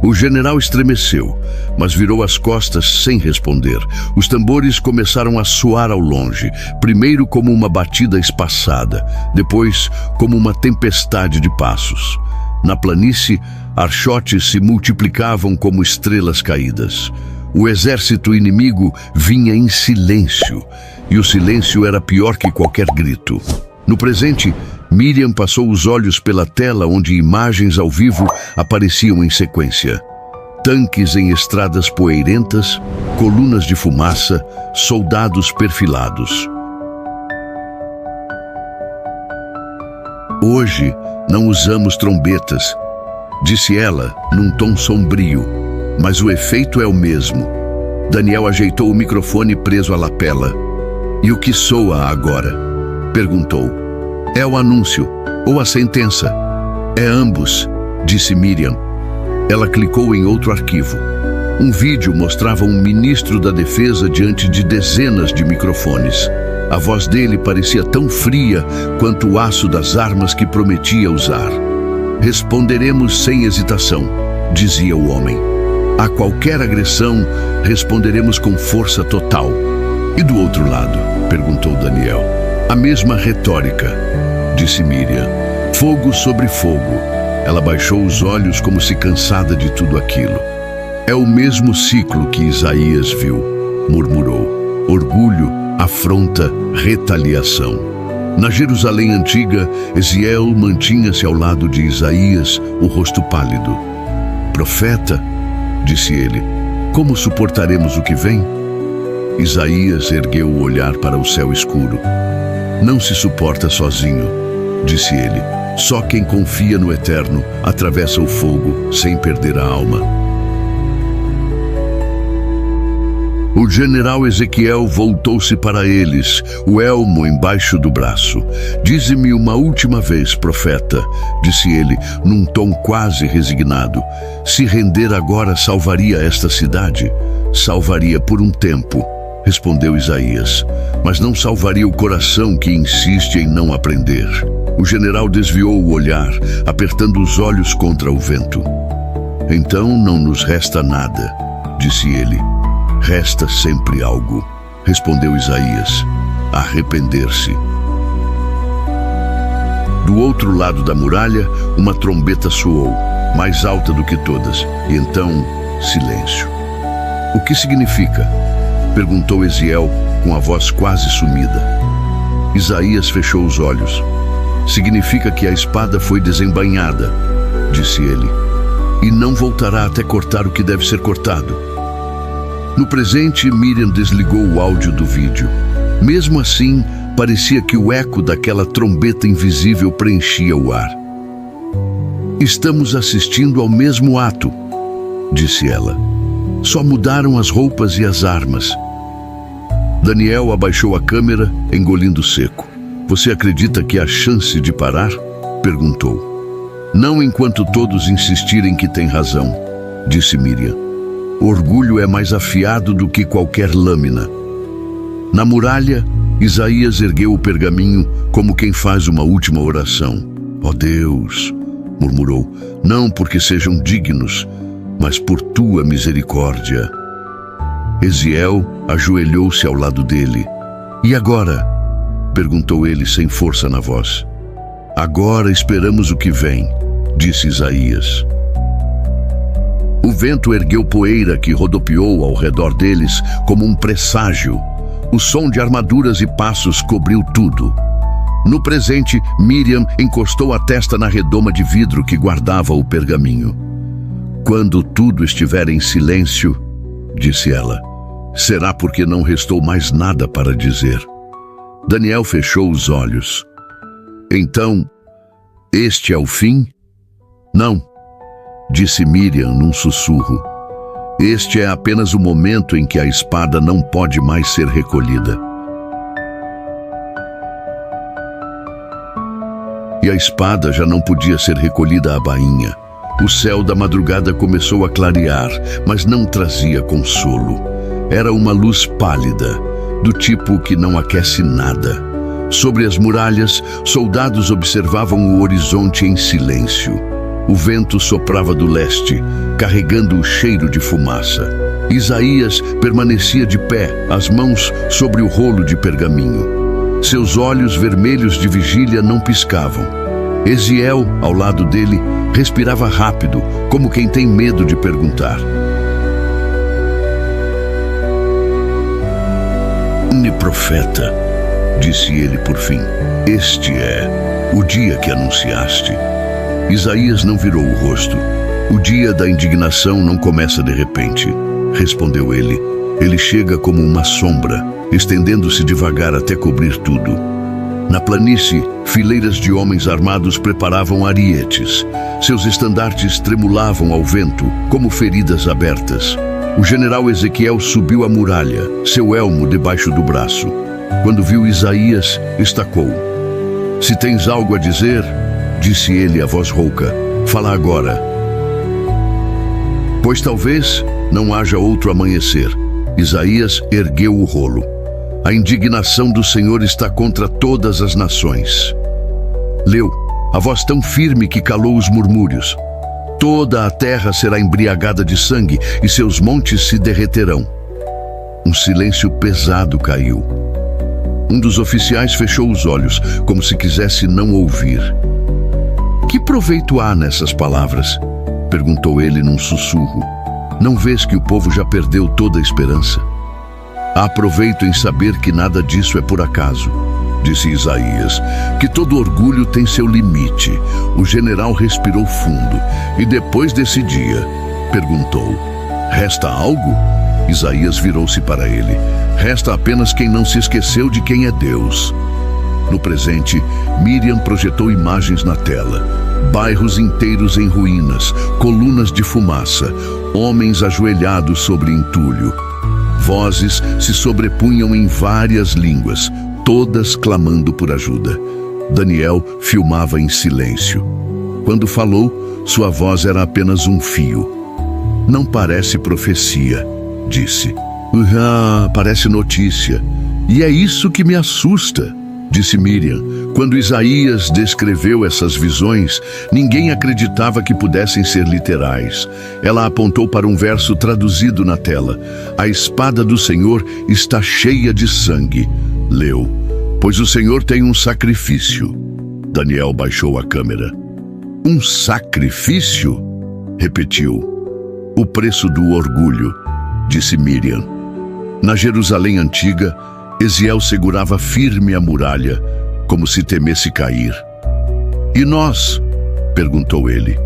O general estremeceu, mas virou as costas sem responder. Os tambores começaram a soar ao longe, primeiro como uma batida espaçada, depois como uma tempestade de passos. Na planície, archotes se multiplicavam como estrelas caídas. O exército inimigo vinha em silêncio, e o silêncio era pior que qualquer grito. No presente, Miriam passou os olhos pela tela onde imagens ao vivo apareciam em sequência. Tanques em estradas poeirentas, colunas de fumaça, soldados perfilados. "Hoje não usamos trombetas", disse ela num tom sombrio, "mas o efeito é o mesmo." Daniel ajeitou o microfone preso à lapela. "E o que soa agora?", perguntou. "É o anúncio, ou a sentença?" "É ambos", disse Miriam. Ela clicou em outro arquivo. Um vídeo mostrava um ministro da defesa diante de dezenas de microfones. A voz dele parecia tão fria quanto o aço das armas que prometia usar. "Responderemos sem hesitação", dizia o homem. "A qualquer agressão, responderemos com força total." "E do outro lado?", perguntou Daniel. "A mesma retórica", disse Miriam. "Fogo sobre fogo." Ela baixou os olhos como se cansada de tudo aquilo. "É o mesmo ciclo que Isaías viu", murmurou. "Orgulho, afronta, retaliação." Na Jerusalém antiga, Eziel mantinha-se ao lado de Isaías, o rosto pálido. "Profeta", disse ele, "como suportaremos o que vem?" Isaías ergueu o olhar para o céu escuro. "Não se suporta sozinho", disse ele. "Só quem confia no Eterno atravessa o fogo sem perder a alma." O general Ezequiel voltou-se para eles, o elmo embaixo do braço. "Dize-me uma última vez, profeta", disse ele, num tom quase resignado. "Se render agora salvaria esta cidade?" "Salvaria por um tempo", respondeu Isaías, "mas não salvaria o coração que insiste em não aprender." O general desviou o olhar, apertando os olhos contra o vento. "Então não nos resta nada", disse ele. "Resta sempre algo", respondeu Isaías: "arrepender-se." Do outro lado da muralha, uma trombeta soou, mais alta do que todas, e então, silêncio. O que significa? Perguntou Eziel, com a voz quase sumida. Isaías fechou os olhos. Significa que a espada foi desembainhada, disse ele, e não voltará até cortar o que deve ser cortado. No presente, Miriam desligou o áudio do vídeo. Mesmo assim, parecia que o eco daquela trombeta invisível preenchia o ar. Estamos assistindo ao mesmo ato, disse ela. Só mudaram as roupas e as armas. Daniel abaixou a câmera, engolindo seco. Você acredita que há chance de parar? Perguntou. Não enquanto todos insistirem que tem razão, disse Miriam. Orgulho é mais afiado do que qualquer lâmina. Na muralha, Isaías ergueu o pergaminho como quem faz uma última oração. Ó Deus, murmurou, não porque sejam dignos, mas por tua misericórdia. Eziel ajoelhou-se ao lado dele. E agora? Perguntou ele sem força na voz. Agora esperamos o que vem, disse Isaías. O vento ergueu poeira que rodopiou ao redor deles como um presságio. O som de armaduras e passos cobriu tudo. No presente, Miriam encostou a testa na redoma de vidro que guardava o pergaminho. Quando tudo estiver em silêncio, disse ela, será porque não restou mais nada para dizer. Daniel fechou os olhos. Então, este é o fim? Não, disse Miriam num sussurro. Este é apenas o momento em que a espada não pode mais ser recolhida. E a espada já não podia ser recolhida à bainha. O céu da madrugada começou a clarear, mas não trazia consolo. Era uma luz pálida, do tipo que não aquece nada. Sobre as muralhas, soldados observavam o horizonte em silêncio. O vento soprava do leste, carregando o cheiro de fumaça. Isaías permanecia de pé, as mãos sobre o rolo de pergaminho. Seus olhos vermelhos de vigília não piscavam. Eziel, ao lado dele, respirava rápido, como quem tem medo de perguntar. Profeta, disse ele por fim, este é o dia que anunciaste. Isaías não virou o rosto. O dia da indignação não começa de repente, respondeu ele. Ele chega como uma sombra, estendendo-se devagar até cobrir tudo. Na planície, fileiras de homens armados preparavam arietes. Seus estandartes tremulavam ao vento, como feridas abertas. O general Ezequiel subiu a muralha, seu elmo debaixo do braço. Quando viu Isaías, estacou. Se tens algo a dizer, disse ele a voz rouca, fala agora. Pois talvez não haja outro amanhecer. Isaías ergueu o rolo. A indignação do Senhor está contra todas as nações. Leu, a voz tão firme que calou os murmúrios. Toda a terra será embriagada de sangue e seus montes se derreterão. Um silêncio pesado caiu. Um dos oficiais fechou os olhos, como se quisesse não ouvir. Que proveito há nessas palavras? Perguntou ele num sussurro. Não vês que o povo já perdeu toda a esperança? Há proveito em saber que nada disso é por acaso, disse Isaías, que todo orgulho tem seu limite. O general respirou fundo e depois desse dia, perguntou, resta algo? Isaías virou-se para ele. Resta apenas quem não se esqueceu de quem é Deus. No presente, Miriam projetou imagens na tela. Bairros inteiros em ruínas, colunas de fumaça, homens ajoelhados sobre entulho. Vozes se sobrepunham em várias línguas, todas clamando por ajuda. Daniel filmava em silêncio. Quando falou, sua voz era apenas um fio. Não parece profecia, disse. Parece notícia. E é isso que me assusta, disse Miriam. Quando Isaías descreveu essas visões, ninguém acreditava que pudessem ser literais. Ela apontou para um verso traduzido na tela. A espada do Senhor está cheia de sangue. Leu. Pois o Senhor tem um sacrifício. Daniel baixou a câmera. Um sacrifício? Repetiu. O preço do orgulho, disse Miriam. Na Jerusalém antiga, Eziel segurava firme a muralha, como se temesse cair. E nós? Perguntou ele.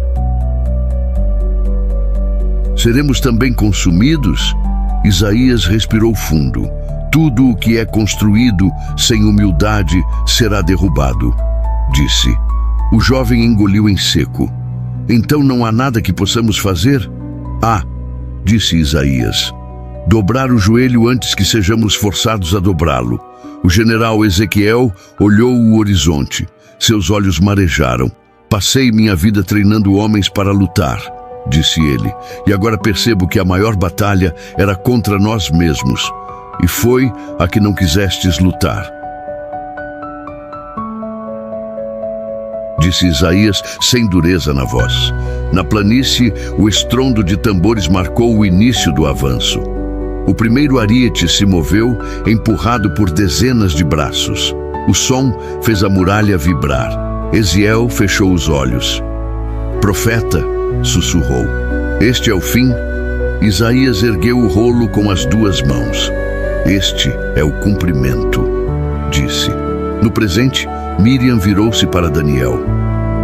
Seremos também consumidos? Isaías respirou fundo. Tudo o que é construído sem humildade será derrubado, disse. O jovem engoliu em seco. Então não há nada que possamos fazer? Ah, disse Isaías. Dobrar o joelho antes que sejamos forçados a dobrá-lo. O general Ezequiel olhou o horizonte. Seus olhos marejaram. Passei minha vida treinando homens para lutar, disse ele, e agora percebo que a maior batalha era contra nós mesmos, e foi a que não quisestes lutar. Disse Isaías sem dureza na voz. Na planície, o estrondo de tambores marcou o início do avanço. O primeiro ariete se moveu, empurrado por dezenas de braços. O som fez a muralha vibrar. Eziel fechou os olhos. Profeta, sussurrou. Este é o fim? Isaías ergueu o rolo com as duas mãos. Este é o cumprimento, disse. No presente, Miriam virou-se para Daniel.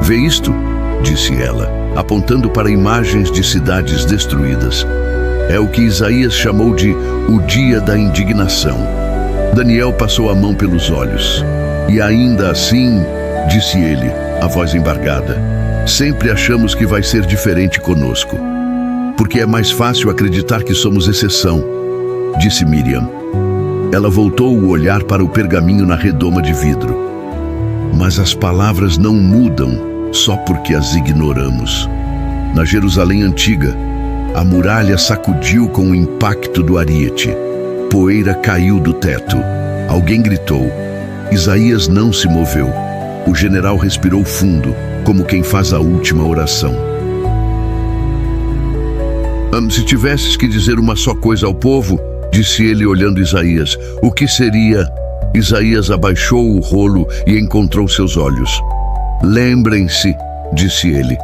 Vê isto? Disse ela, apontando para imagens de cidades destruídas. É o que Isaías chamou de o dia da indignação. Daniel passou a mão pelos olhos. E ainda assim, disse ele, a voz embargada, sempre achamos que vai ser diferente conosco. Porque é mais fácil acreditar que somos exceção, disse Miriam. Ela voltou o olhar para o pergaminho na redoma de vidro. Mas as palavras não mudam só porque as ignoramos. Na Jerusalém antiga, a muralha sacudiu com o impacto do ariete. Poeira caiu do teto. Alguém gritou. Isaías não se moveu. O general respirou fundo, como quem faz a última oração. Se tivesses que dizer uma só coisa ao povo, disse ele olhando Isaías, o que seria? Isaías abaixou o rolo e encontrou seus olhos. Lembrem-se, disse ele.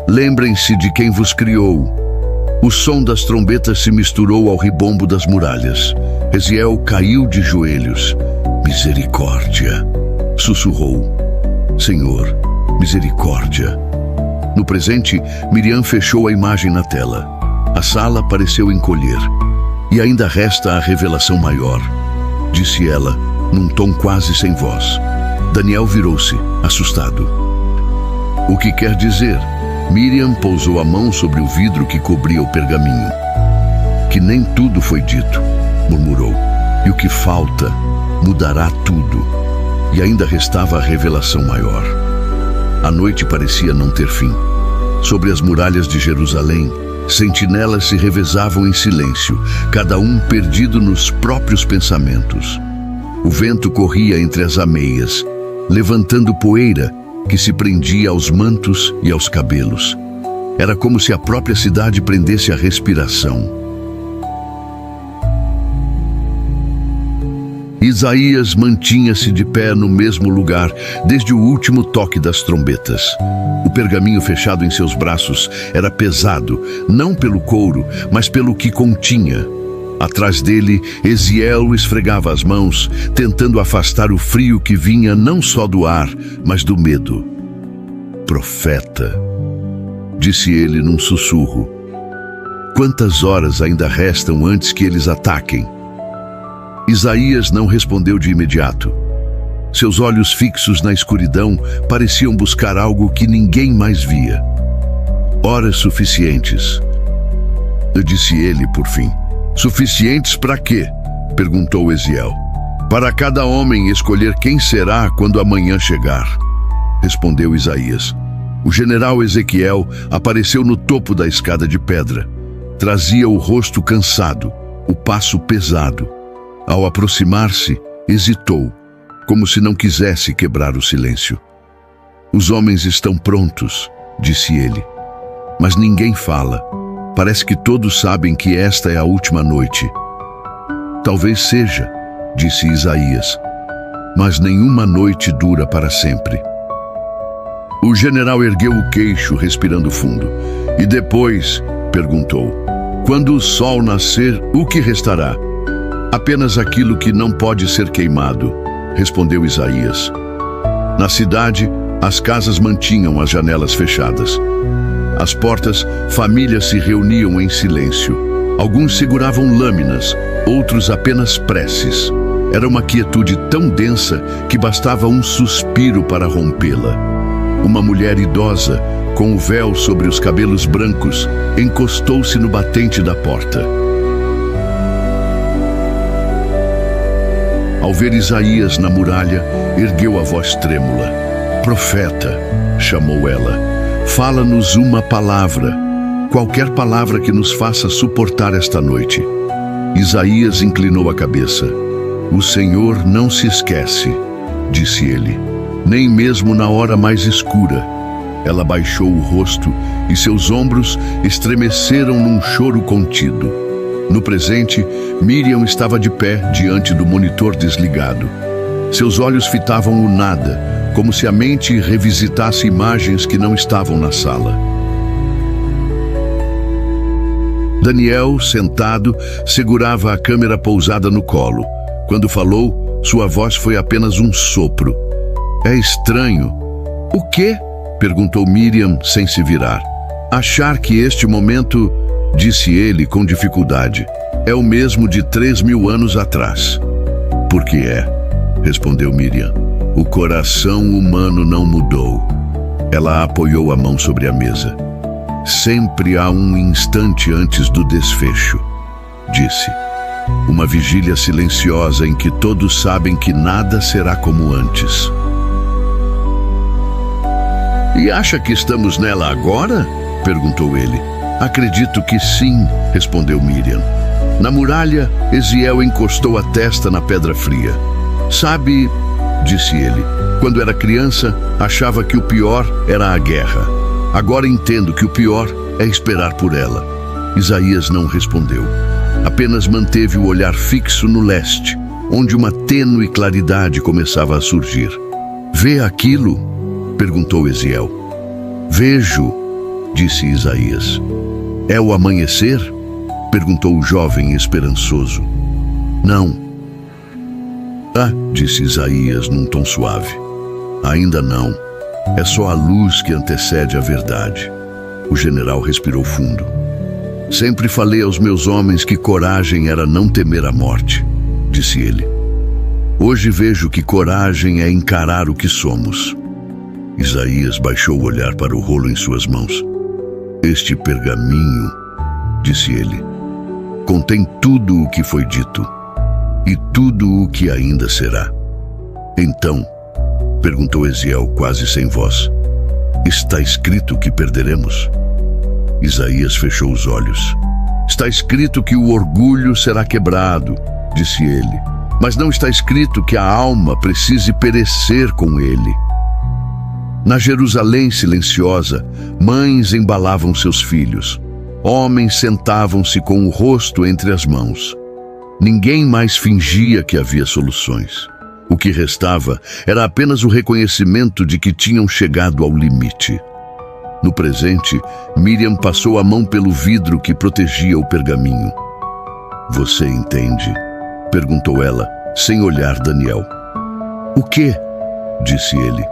Lembrem-se de quem vos criou. O som das trombetas se misturou ao ribombo das muralhas. Eziel caiu de joelhos. Misericórdia, sussurrou. Senhor, misericórdia. No presente, Miriam fechou a imagem na tela. A sala pareceu encolher. E ainda resta a revelação maior, disse ela, num tom quase sem voz. Daniel virou-se, assustado. O que quer dizer? Miriam pousou a mão sobre o vidro que cobria o pergaminho. Que nem tudo foi dito, murmurou. E o que falta mudará tudo. E ainda restava a revelação maior. A noite parecia não ter fim. Sobre as muralhas de Jerusalém, sentinelas se revezavam em silêncio, cada um perdido nos próprios pensamentos. O vento corria entre as ameias, levantando poeira que se prendia aos mantos e aos cabelos. Era como se a própria cidade prendesse a respiração. Isaías mantinha-se de pé no mesmo lugar desde o último toque das trombetas. O pergaminho fechado em seus braços era pesado, não pelo couro, mas pelo que continha. Atrás dele, Eziel esfregava as mãos, tentando afastar o frio que vinha não só do ar, mas do medo. Profeta, disse ele num sussurro. Quantas horas ainda restam antes que eles ataquem? Isaías não respondeu de imediato. Seus olhos fixos na escuridão pareciam buscar algo que ninguém mais via. Horas suficientes, disse ele por fim. Suficientes para quê? Perguntou Eziel. Para cada homem escolher quem será quando amanhã chegar, respondeu Isaías. O general Ezequiel apareceu no topo da escada de pedra. Trazia o rosto cansado, o passo pesado. Ao aproximar-se, hesitou, como se não quisesse quebrar o silêncio. Os homens estão prontos, disse ele. Mas ninguém fala. Parece que todos sabem que esta é a última noite. Talvez seja, disse Isaías, mas nenhuma noite dura para sempre. O general ergueu o queixo, respirando fundo. E depois, perguntou: quando o sol nascer, o que restará? Apenas aquilo que não pode ser queimado, respondeu Isaías. Na cidade, as casas mantinham as janelas fechadas. Às portas, famílias se reuniam em silêncio. Alguns seguravam lâminas, outros apenas preces. Era uma quietude tão densa que bastava um suspiro para rompê-la. Uma mulher idosa, com o véu sobre os cabelos brancos, encostou-se no batente da porta. Ao ver Isaías na muralha, ergueu a voz trêmula. Profeta, chamou ela, fala-nos uma palavra, qualquer palavra que nos faça suportar esta noite. Isaías inclinou a cabeça. O Senhor não se esquece, disse ele, nem mesmo na hora mais escura. Ela baixou o rosto e seus ombros estremeceram num choro contido. No presente, Miriam estava de pé diante do monitor desligado. Seus olhos fitavam o nada, como se a mente revisitasse imagens que não estavam na sala. Daniel, sentado, segurava a câmera pousada no colo. Quando falou, sua voz foi apenas um sopro. É estranho. O quê? Perguntou Miriam sem se virar. Achar que este momento, disse ele com dificuldade, é o mesmo de 3.000 anos atrás. Porque é, respondeu Miriam. O coração humano não mudou. Ela apoiou a mão sobre a mesa. Sempre há um instante antes do desfecho, disse. Uma vigília silenciosa em que todos sabem que nada será como antes. E acha que estamos nela agora? Perguntou ele. Acredito que sim, respondeu Miriam. Na muralha, Eziel encostou a testa na pedra fria. Sabe, disse ele, quando era criança, achava que o pior era a guerra. Agora entendo que o pior é esperar por ela. Isaías não respondeu. Apenas manteve o olhar fixo no leste, onde uma tênue claridade começava a surgir. Vê aquilo? Perguntou Eziel. Vejo, disse Isaías. É o amanhecer? Perguntou o jovem esperançoso. Não. Ah, disse Isaías num tom suave. Ainda não. É só a luz que antecede a verdade. O general respirou fundo. Sempre falei aos meus homens que coragem era não temer a morte, disse ele. Hoje vejo que coragem é encarar o que somos. Isaías baixou o olhar para o rolo em suas mãos. Este pergaminho, disse ele, contém tudo o que foi dito e tudo o que ainda será. Então, perguntou Eziel quase sem voz, está escrito que perderemos? Isaías fechou os olhos. Está escrito que o orgulho será quebrado, disse ele, mas não está escrito que a alma precise perecer com ele. Na Jerusalém silenciosa, mães embalavam seus filhos. Homens sentavam-se com o rosto entre as mãos. Ninguém mais fingia que havia soluções. O que restava era apenas o reconhecimento de que tinham chegado ao limite. No presente, Miriam passou a mão pelo vidro que protegia o pergaminho. Você entende? Perguntou ela, sem olhar Daniel. O quê? Disse ele.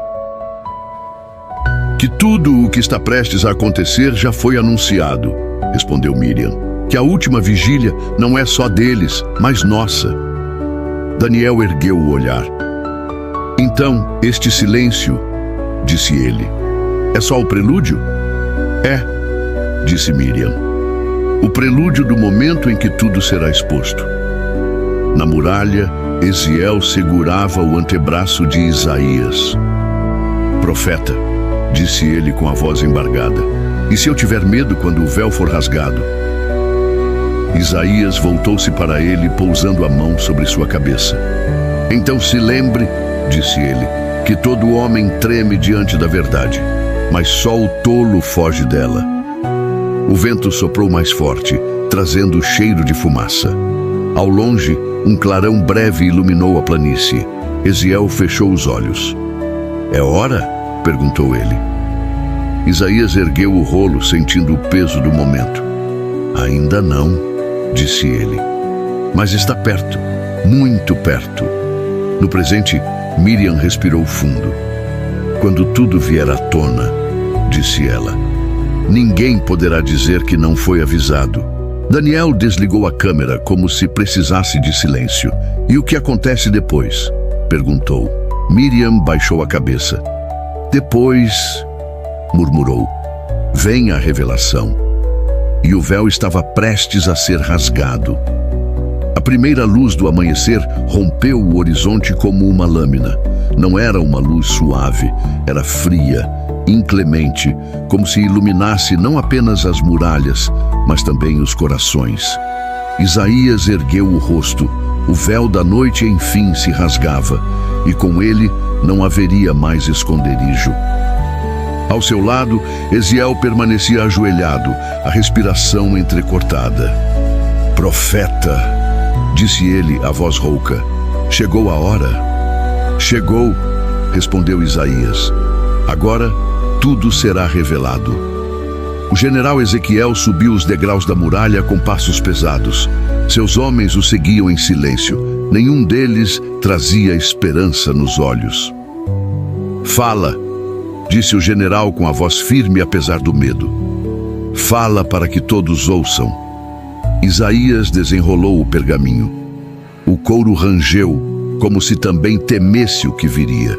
Que tudo o que está prestes a acontecer já foi anunciado, respondeu Miriam. Que a última vigília não é só deles, mas nossa. Daniel ergueu o olhar. Então, este silêncio, disse ele, é só o prelúdio? É, disse Miriam. O prelúdio do momento em que tudo será exposto. Na muralha, Eziel segurava o antebraço de Isaías. Profeta, disse ele com a voz embargada, e se eu tiver medo quando o véu for rasgado? Isaías voltou-se para ele, pousando a mão sobre sua cabeça. Então se lembre, disse ele, que todo homem treme diante da verdade, mas só o tolo foge dela. O vento soprou mais forte, trazendo o cheiro de fumaça. Ao longe, um clarão breve iluminou a planície. Eziel fechou os olhos. É hora? Perguntou ele. Isaías ergueu o rolo, sentindo o peso do momento. Ainda não, disse ele. Mas está perto, muito perto. No presente, Miriam respirou fundo. Quando tudo vier à tona, disse ela, ninguém poderá dizer que não foi avisado. Daniel desligou a câmera como se precisasse de silêncio. E o que acontece depois? Perguntou. Miriam baixou a cabeça. Depois, murmurou, vem a revelação. E o véu estava prestes a ser rasgado. A primeira luz do amanhecer rompeu o horizonte como uma lâmina. Não era uma luz suave, era fria, inclemente, como se iluminasse não apenas as muralhas, mas também os corações. Isaías ergueu o rosto. O véu da noite enfim se rasgava, e com ele não haveria mais esconderijo. Ao seu lado, Eziel permanecia ajoelhado, a respiração entrecortada. Profeta, disse ele, a voz rouca. Chegou a hora? Chegou, respondeu Isaías. Agora tudo será revelado. O general Ezequiel subiu os degraus da muralha com passos pesados. Seus homens o seguiam em silêncio. Nenhum deles trazia esperança nos olhos. Fala, disse o general com a voz firme apesar do medo. Fala para que todos ouçam. Isaías desenrolou o pergaminho. O couro rangeu, como se também temesse o que viria.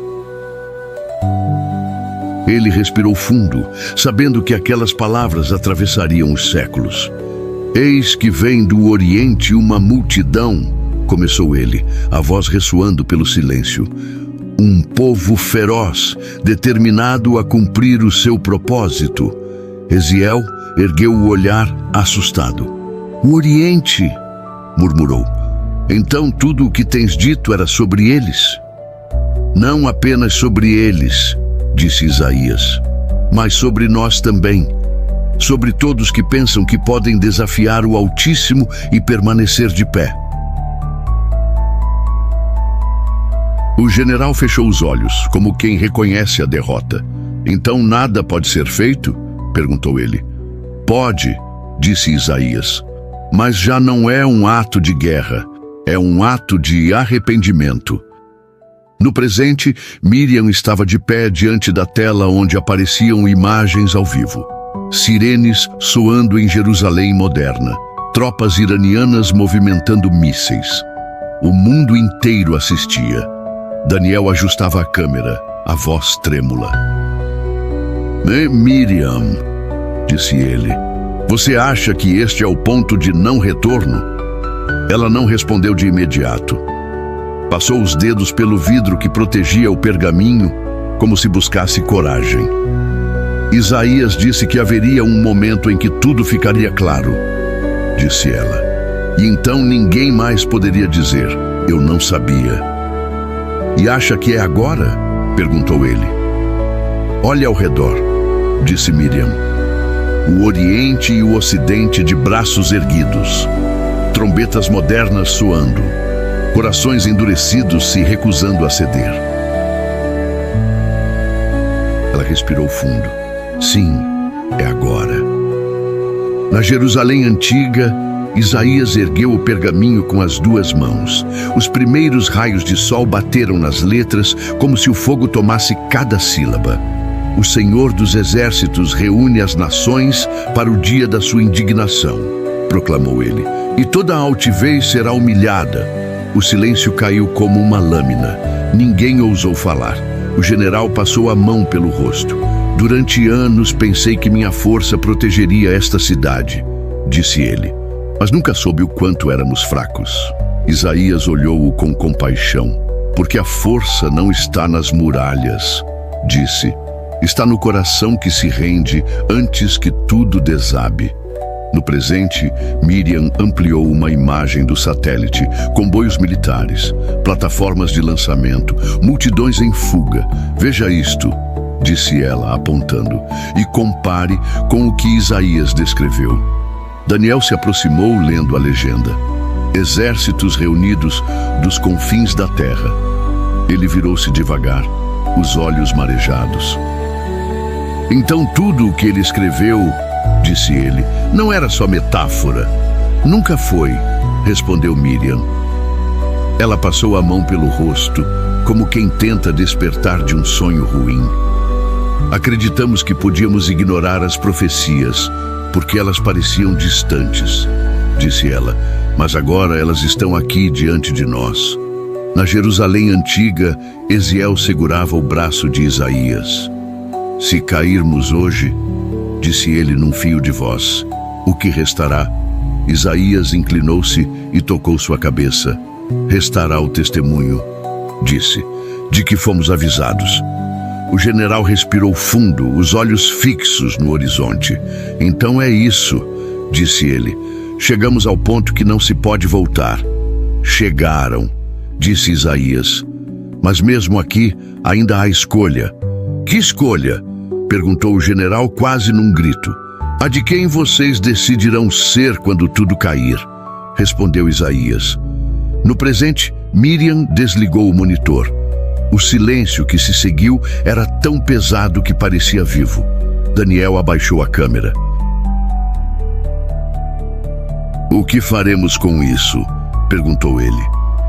Ele respirou fundo, sabendo que aquelas palavras atravessariam os séculos. Eis que vem do Oriente uma multidão, começou ele, a voz ressoando pelo silêncio. Um povo feroz, determinado a cumprir o seu propósito. Eziel ergueu o olhar, assustado. O Oriente, murmurou. Então tudo o que tens dito era sobre eles? Não apenas sobre eles, disse Isaías, mas sobre nós também. Sobre todos que pensam que podem desafiar o Altíssimo e permanecer de pé. O general fechou os olhos, como quem reconhece a derrota. Então nada pode ser feito? Perguntou ele. Pode, disse Isaías, mas já não é um ato de guerra, é um ato de arrependimento. No presente, Miriam estava de pé diante da tela onde apareciam imagens ao vivo. Sirenes soando em Jerusalém moderna, tropas iranianas movimentando mísseis. O mundo inteiro assistia. Daniel ajustava a câmera, a voz trêmula. Miriam, disse ele, você acha que este é o ponto de não retorno? Ela não respondeu de imediato. Passou os dedos pelo vidro que protegia o pergaminho, como se buscasse coragem. Isaías disse que haveria um momento em que tudo ficaria claro, disse ela. E então ninguém mais poderia dizer, eu não sabia. E acha que é agora? Perguntou ele. Olhe ao redor, disse Miriam. O Oriente e o Ocidente de braços erguidos. Trombetas modernas soando. Corações endurecidos se recusando a ceder. Ela respirou fundo. Sim, é agora. Na Jerusalém antiga, Isaías ergueu o pergaminho com as duas mãos. Os primeiros raios de sol bateram nas letras como se o fogo tomasse cada sílaba. O Senhor dos Exércitos reúne as nações para o dia da sua indignação, proclamou ele. E toda a altivez será humilhada. O silêncio caiu como uma lâmina. Ninguém ousou falar. O general passou a mão pelo rosto. Durante anos pensei que minha força protegeria esta cidade, disse ele. Mas nunca soube o quanto éramos fracos. Isaías olhou-o com compaixão. Porque a força não está nas muralhas, disse. Está no coração que se rende antes que tudo desabe. No presente, Miriam ampliou uma imagem do satélite, comboios militares, plataformas de lançamento, multidões em fuga. Veja isto, disse ela, apontando, e compare com o que Isaías descreveu. Daniel se aproximou lendo a legenda. Exércitos reunidos dos confins da terra. Ele virou-se devagar, os olhos marejados. Então tudo o que ele escreveu, disse ele, não era só metáfora. Nunca foi, respondeu Miriam. Ela passou a mão pelo rosto, como quem tenta despertar de um sonho ruim. Acreditamos que podíamos ignorar as profecias, porque elas pareciam distantes, disse ela, mas agora elas estão aqui diante de nós. Na Jerusalém antiga, Eziel segurava o braço de Isaías. Se cairmos hoje, disse ele num fio de voz, o que restará? Isaías inclinou-se e tocou sua cabeça. Restará o testemunho, disse, de que fomos avisados. O general respirou fundo, os olhos fixos no horizonte. Então é isso, disse ele. Chegamos ao ponto que não se pode voltar. Chegaram, disse Isaías. Mas mesmo aqui ainda há escolha. Que escolha? Perguntou o general quase num grito. A de quem vocês decidirão ser quando tudo cair? Respondeu Isaías. No presente, Miriam desligou o monitor. O silêncio que se seguiu era tão pesado que parecia vivo. Daniel abaixou a câmera. O que faremos com isso? Perguntou ele.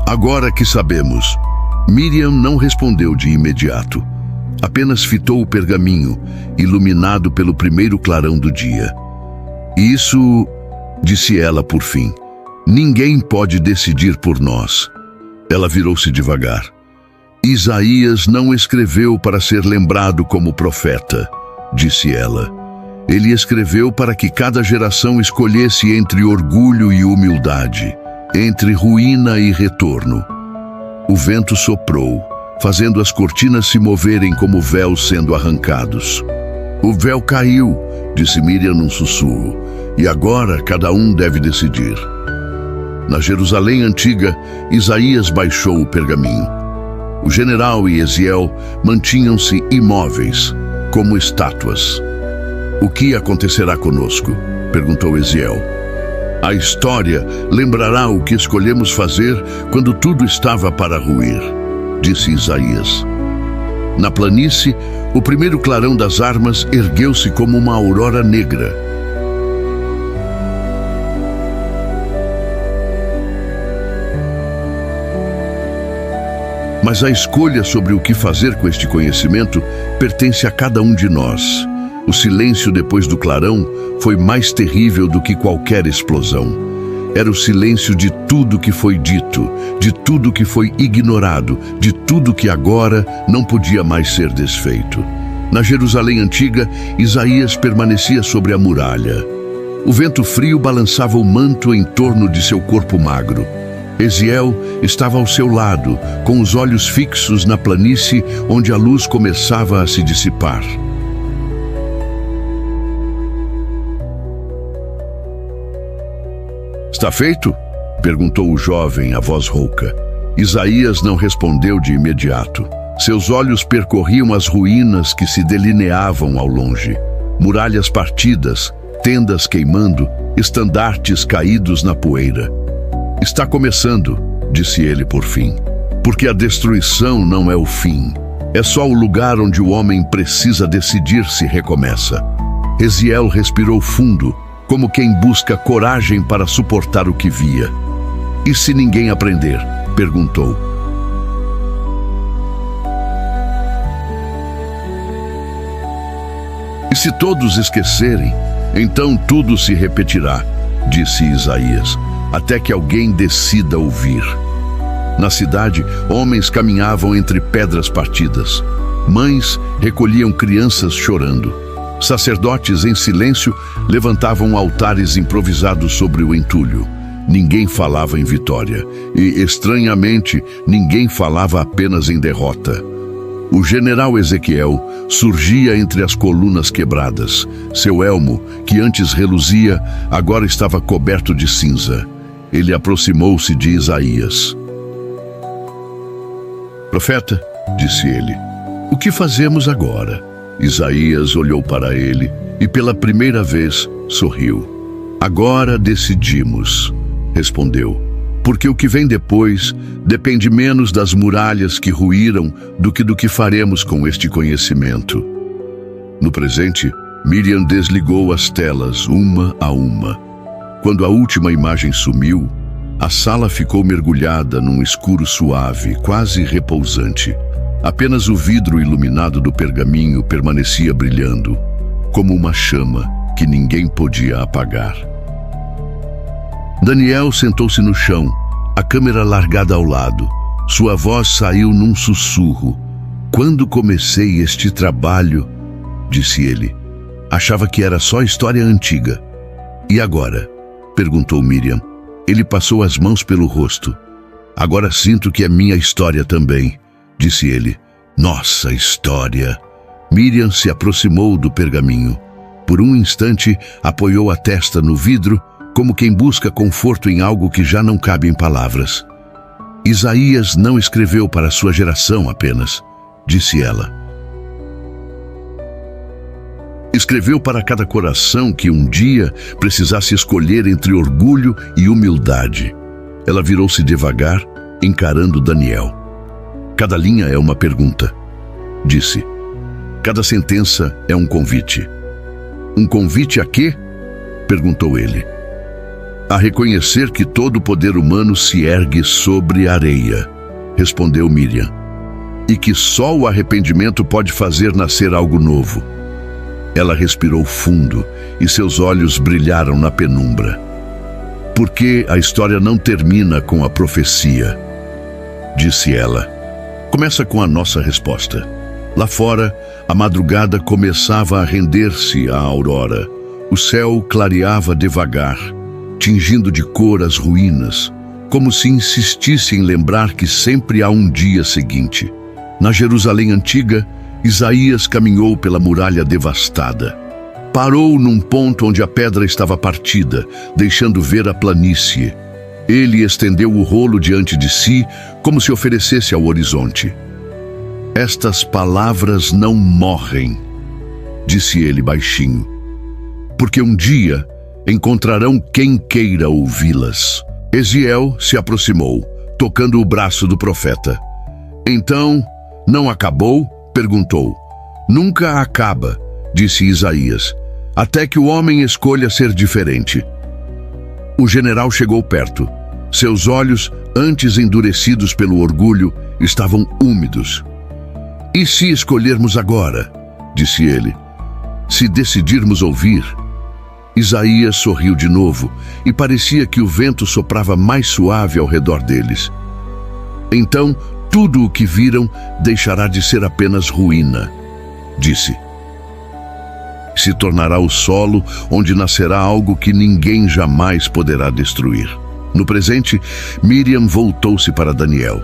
Agora que sabemos. Miriam não respondeu de imediato. Apenas fitou o pergaminho, iluminado pelo primeiro clarão do dia. Isso, disse ela por fim, ninguém pode decidir por nós. Ela virou-se devagar. Isaías não escreveu para ser lembrado como profeta, disse ela. Ele escreveu para que cada geração escolhesse entre orgulho e humildade, entre ruína e retorno. O vento soprou, fazendo as cortinas se moverem como véus sendo arrancados. O véu caiu, disse Miriam num sussurro, e agora cada um deve decidir. Na Jerusalém antiga, Isaías baixou o pergaminho. O general e Eziel mantinham-se imóveis, como estátuas. O que acontecerá conosco? Perguntou Eziel. A história lembrará o que escolhemos fazer quando tudo estava para ruir, disse Isaías. Na planície, o primeiro clarão das armas ergueu-se como uma aurora negra. Mas a escolha sobre o que fazer com este conhecimento pertence a cada um de nós. O silêncio depois do clarão foi mais terrível do que qualquer explosão. Era o silêncio de tudo que foi dito, de tudo que foi ignorado, de tudo que agora não podia mais ser desfeito. Na Jerusalém antiga, Isaías permanecia sobre a muralha. O vento frio balançava o manto em torno de seu corpo magro. Eziel estava ao seu lado, com os olhos fixos na planície onde a luz começava a se dissipar. Está feito? Perguntou o jovem, a voz rouca. Isaías não respondeu de imediato. Seus olhos percorriam as ruínas que se delineavam ao longe. Muralhas partidas, tendas queimando, estandartes caídos na poeira. Está começando, disse ele por fim, porque a destruição não é o fim. É só o lugar onde o homem precisa decidir se recomeça. Eziel respirou fundo, como quem busca coragem para suportar o que via. E se ninguém aprender? Perguntou. E se todos esquecerem, então tudo se repetirá, disse Isaías, até que alguém decida ouvir. Na cidade, homens caminhavam entre pedras partidas. Mães recolhiam crianças chorando. Sacerdotes em silêncio levantavam altares improvisados sobre o entulho. Ninguém falava em vitória e, estranhamente, ninguém falava apenas em derrota. O general Ezequiel surgia entre as colunas quebradas. Seu elmo, que antes reluzia, agora estava coberto de cinza. Ele aproximou-se de Isaías. Profeta, disse ele, o que fazemos agora? Isaías olhou para ele e pela primeira vez sorriu. Agora decidimos, respondeu, porque o que vem depois depende menos das muralhas que ruíram do que faremos com este conhecimento. No presente, Miriam desligou as telas uma a uma. Quando a última imagem sumiu, a sala ficou mergulhada num escuro suave, quase repousante. Apenas o vidro iluminado do pergaminho permanecia brilhando, como uma chama que ninguém podia apagar. Daniel sentou-se no chão, a câmera largada ao lado. Sua voz saiu num sussurro. "Quando comecei este trabalho", disse ele, "achava que era só história antiga." "E agora?", perguntou Miriam. Ele passou as mãos pelo rosto. "Agora sinto que é minha história também", disse ele. "Nossa história." Miriam se aproximou do pergaminho. Por um instante, apoiou a testa no vidro, como quem busca conforto em algo que já não cabe em palavras. "Isaías não escreveu para sua geração apenas", disse ela. "Escreveu para cada coração que um dia precisasse escolher entre orgulho e humildade." Ela virou-se devagar, encarando Daniel. "Cada linha é uma pergunta", disse. "Cada sentença é um convite." "Um convite a quê?", perguntou ele. "A reconhecer que todo o poder humano se ergue sobre areia", respondeu Miriam. "E que só o arrependimento pode fazer nascer algo novo." Ela respirou fundo e seus olhos brilharam na penumbra. "Porque a história não termina com a profecia", disse ela. "Começa com a nossa resposta." Lá fora, a madrugada começava a render-se à aurora. O céu clareava devagar, tingindo de cor as ruínas, como se insistisse em lembrar que sempre há um dia seguinte. Na Jerusalém antiga, Isaías caminhou pela muralha devastada. Parou num ponto onde a pedra estava partida, deixando ver a planície. Ele estendeu o rolo diante de si, como se oferecesse ao horizonte. "Estas palavras não morrem", disse ele baixinho, "porque um dia encontrarão quem queira ouvi-las." Eziel se aproximou, tocando o braço do profeta. "Então, não acabou?", perguntou. "Nunca acaba", disse Isaías, "até que o homem escolha ser diferente." O general chegou perto. Seus olhos, antes endurecidos pelo orgulho, estavam úmidos. "E se escolhermos agora?", disse ele. "Se decidirmos ouvir?" Isaías sorriu de novo e parecia que o vento soprava mais suave ao redor deles. "Então, tudo o que viram deixará de ser apenas ruína", disse. "Se tornará o solo onde nascerá algo que ninguém jamais poderá destruir." No presente, Miriam voltou-se para Daniel.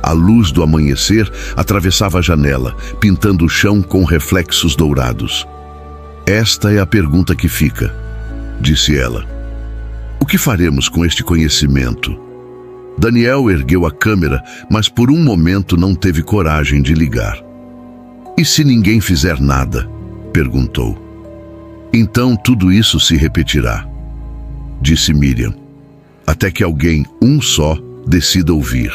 A luz do amanhecer atravessava a janela, pintando o chão com reflexos dourados. "Esta é a pergunta que fica", disse ela. "O que faremos com este conhecimento?" Daniel ergueu a câmera, mas por um momento não teve coragem de ligar. "E se ninguém fizer nada?", perguntou. "Então tudo isso se repetirá", disse Miriam, "até que alguém, um só, decida ouvir."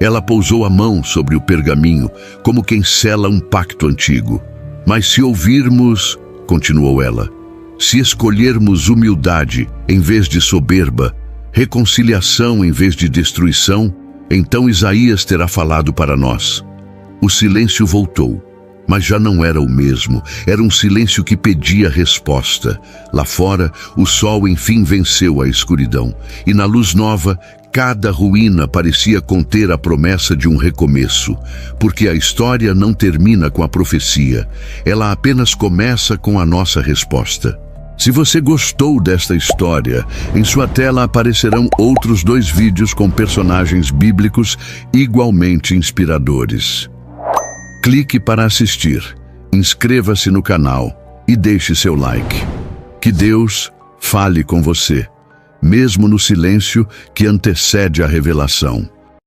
Ela pousou a mão sobre o pergaminho, como quem sela um pacto antigo. "Mas se ouvirmos", continuou ela, "se escolhermos humildade em vez de soberba, reconciliação em vez de destruição, então Isaías terá falado para nós." O silêncio voltou, mas já não era o mesmo. Era um silêncio que pedia resposta. Lá fora, o sol enfim venceu a escuridão, e na luz nova, cada ruína parecia conter a promessa de um recomeço, porque a história não termina com a profecia, ela apenas começa com a nossa resposta. Se você gostou desta história, em sua tela aparecerão outros 2 vídeos com personagens bíblicos igualmente inspiradores. Clique para assistir, inscreva-se no canal e deixe seu like. Que Deus fale com você, mesmo no silêncio que antecede a revelação.